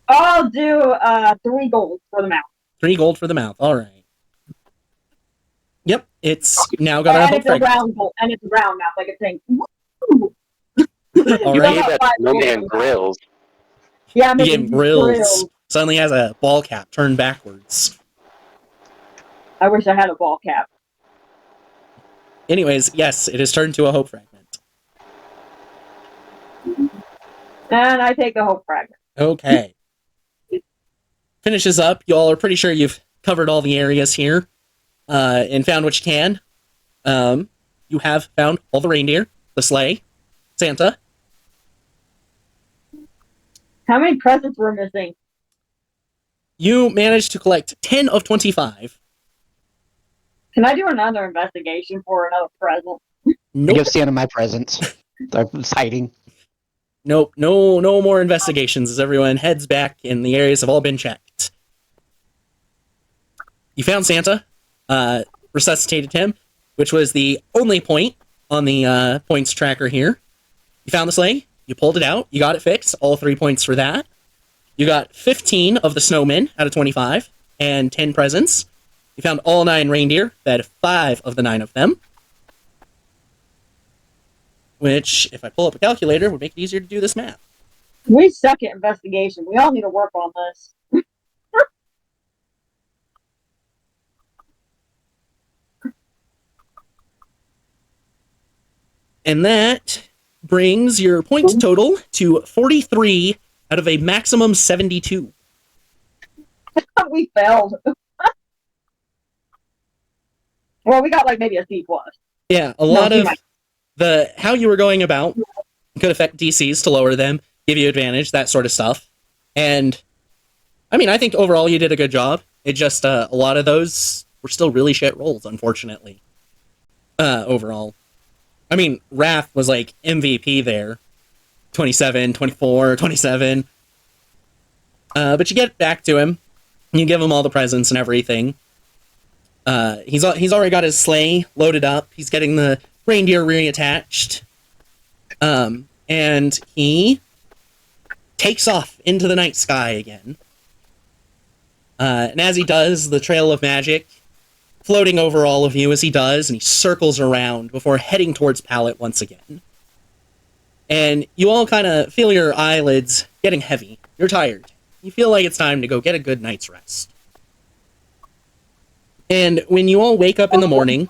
I'll do 3 gold for the mouth. 3 gold for the mouth. All right. Yep, it's now got a And hope it's a fragment. round gold, and it's a round mouth, like it's saying. All You right. gave that snowman grills. Yeah, I'm You making gave him grills. grills. Suddenly has a ball cap turned backwards. I wish I had a ball cap. Anyways, yes, it has turned to a hope fragment. And I take the hope fragment. Okay. Finishes up. You all are pretty sure you've covered all the areas here, and found what you can. You have found all the reindeer, the sleigh, Santa. How many presents were missing? You managed to collect 10 of 25. Can I do another investigation for another present? I Nope. give Santa my presents. I was hiding. Nope. No more investigations as everyone heads back and the areas have all been checked. You found Santa, resuscitated him, which was the only point on the points tracker here. You found the sleigh, you pulled it out, you got it fixed, all 3 points for that. You got 15 of the snowmen out of 25, and 10 presents. You found all 9 reindeer, fed 5 of the 9 of them. Which, if I pull up a calculator, would make it easier to do this math. We suck at investigation. We all need to work on this. And that brings your points total to 43 out of a maximum 72. We failed. Well, we got like maybe a C plus. Yeah, a lot C of minus. the how you were going about could affect DCs to lower them, give you advantage, that sort of stuff. And I mean, I think overall you did a good job. It just a lot of those were still really shit rolls, unfortunately. Overall. I mean, Wrath was like MVP there. 27, 24, 27. But you get back to him. You give him all the presents and everything. He's already got his sleigh loaded up. He's getting the reindeer reattached. And he takes off into the night sky again. And as he does, the trail of magic floating over all of you as he does, and he circles around before heading towards Pallet once again. And you all kind of feel your eyelids getting heavy. You're tired. You feel like it's time to go get a good night's rest. And when you all wake up in the morning,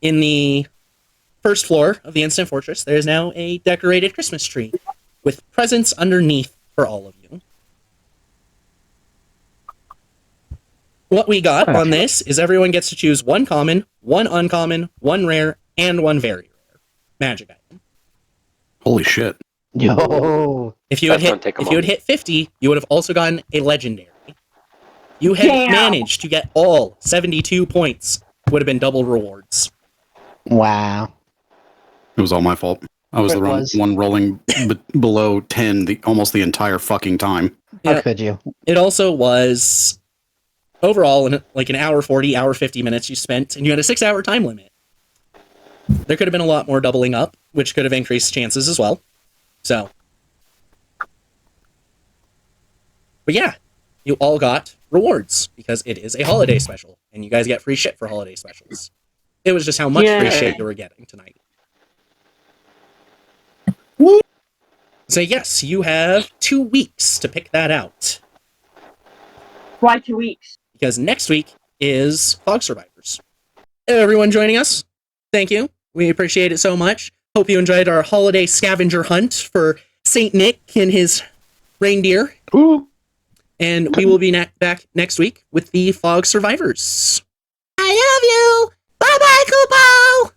in the first floor of the Instant Fortress, there is now a decorated Christmas tree with presents underneath for all of you. What we got on this is everyone gets to choose one common, one uncommon, one rare, and one very rare magic item. Holy shit. Yo. If you had hit 50, you would have also gotten a legendary. You had managed to get all 72 points. Would have been double rewards. Wow. It was all my fault. I was the one rolling below 10 almost the entire fucking time. How could you? It also was overall like an hour 40, hour 50 minutes you spent, and you had a 6-hour time limit. There could have been a lot more doubling up, which could have increased chances as well. So. But yeah, you all got rewards because it is a holiday special, and you guys get free shit for holiday specials. It was just how much free shit you were getting tonight. So yes, you have 2 weeks to pick that out. Why 2 weeks? Because next week is Fog Survivors. Everyone joining us, thank you. We appreciate it so much. Hope you enjoyed our holiday scavenger hunt for Saint Nick and his reindeer. Ooh. And we will be back next week with the Fog Survivors. I love you! Bye-bye, Kupo!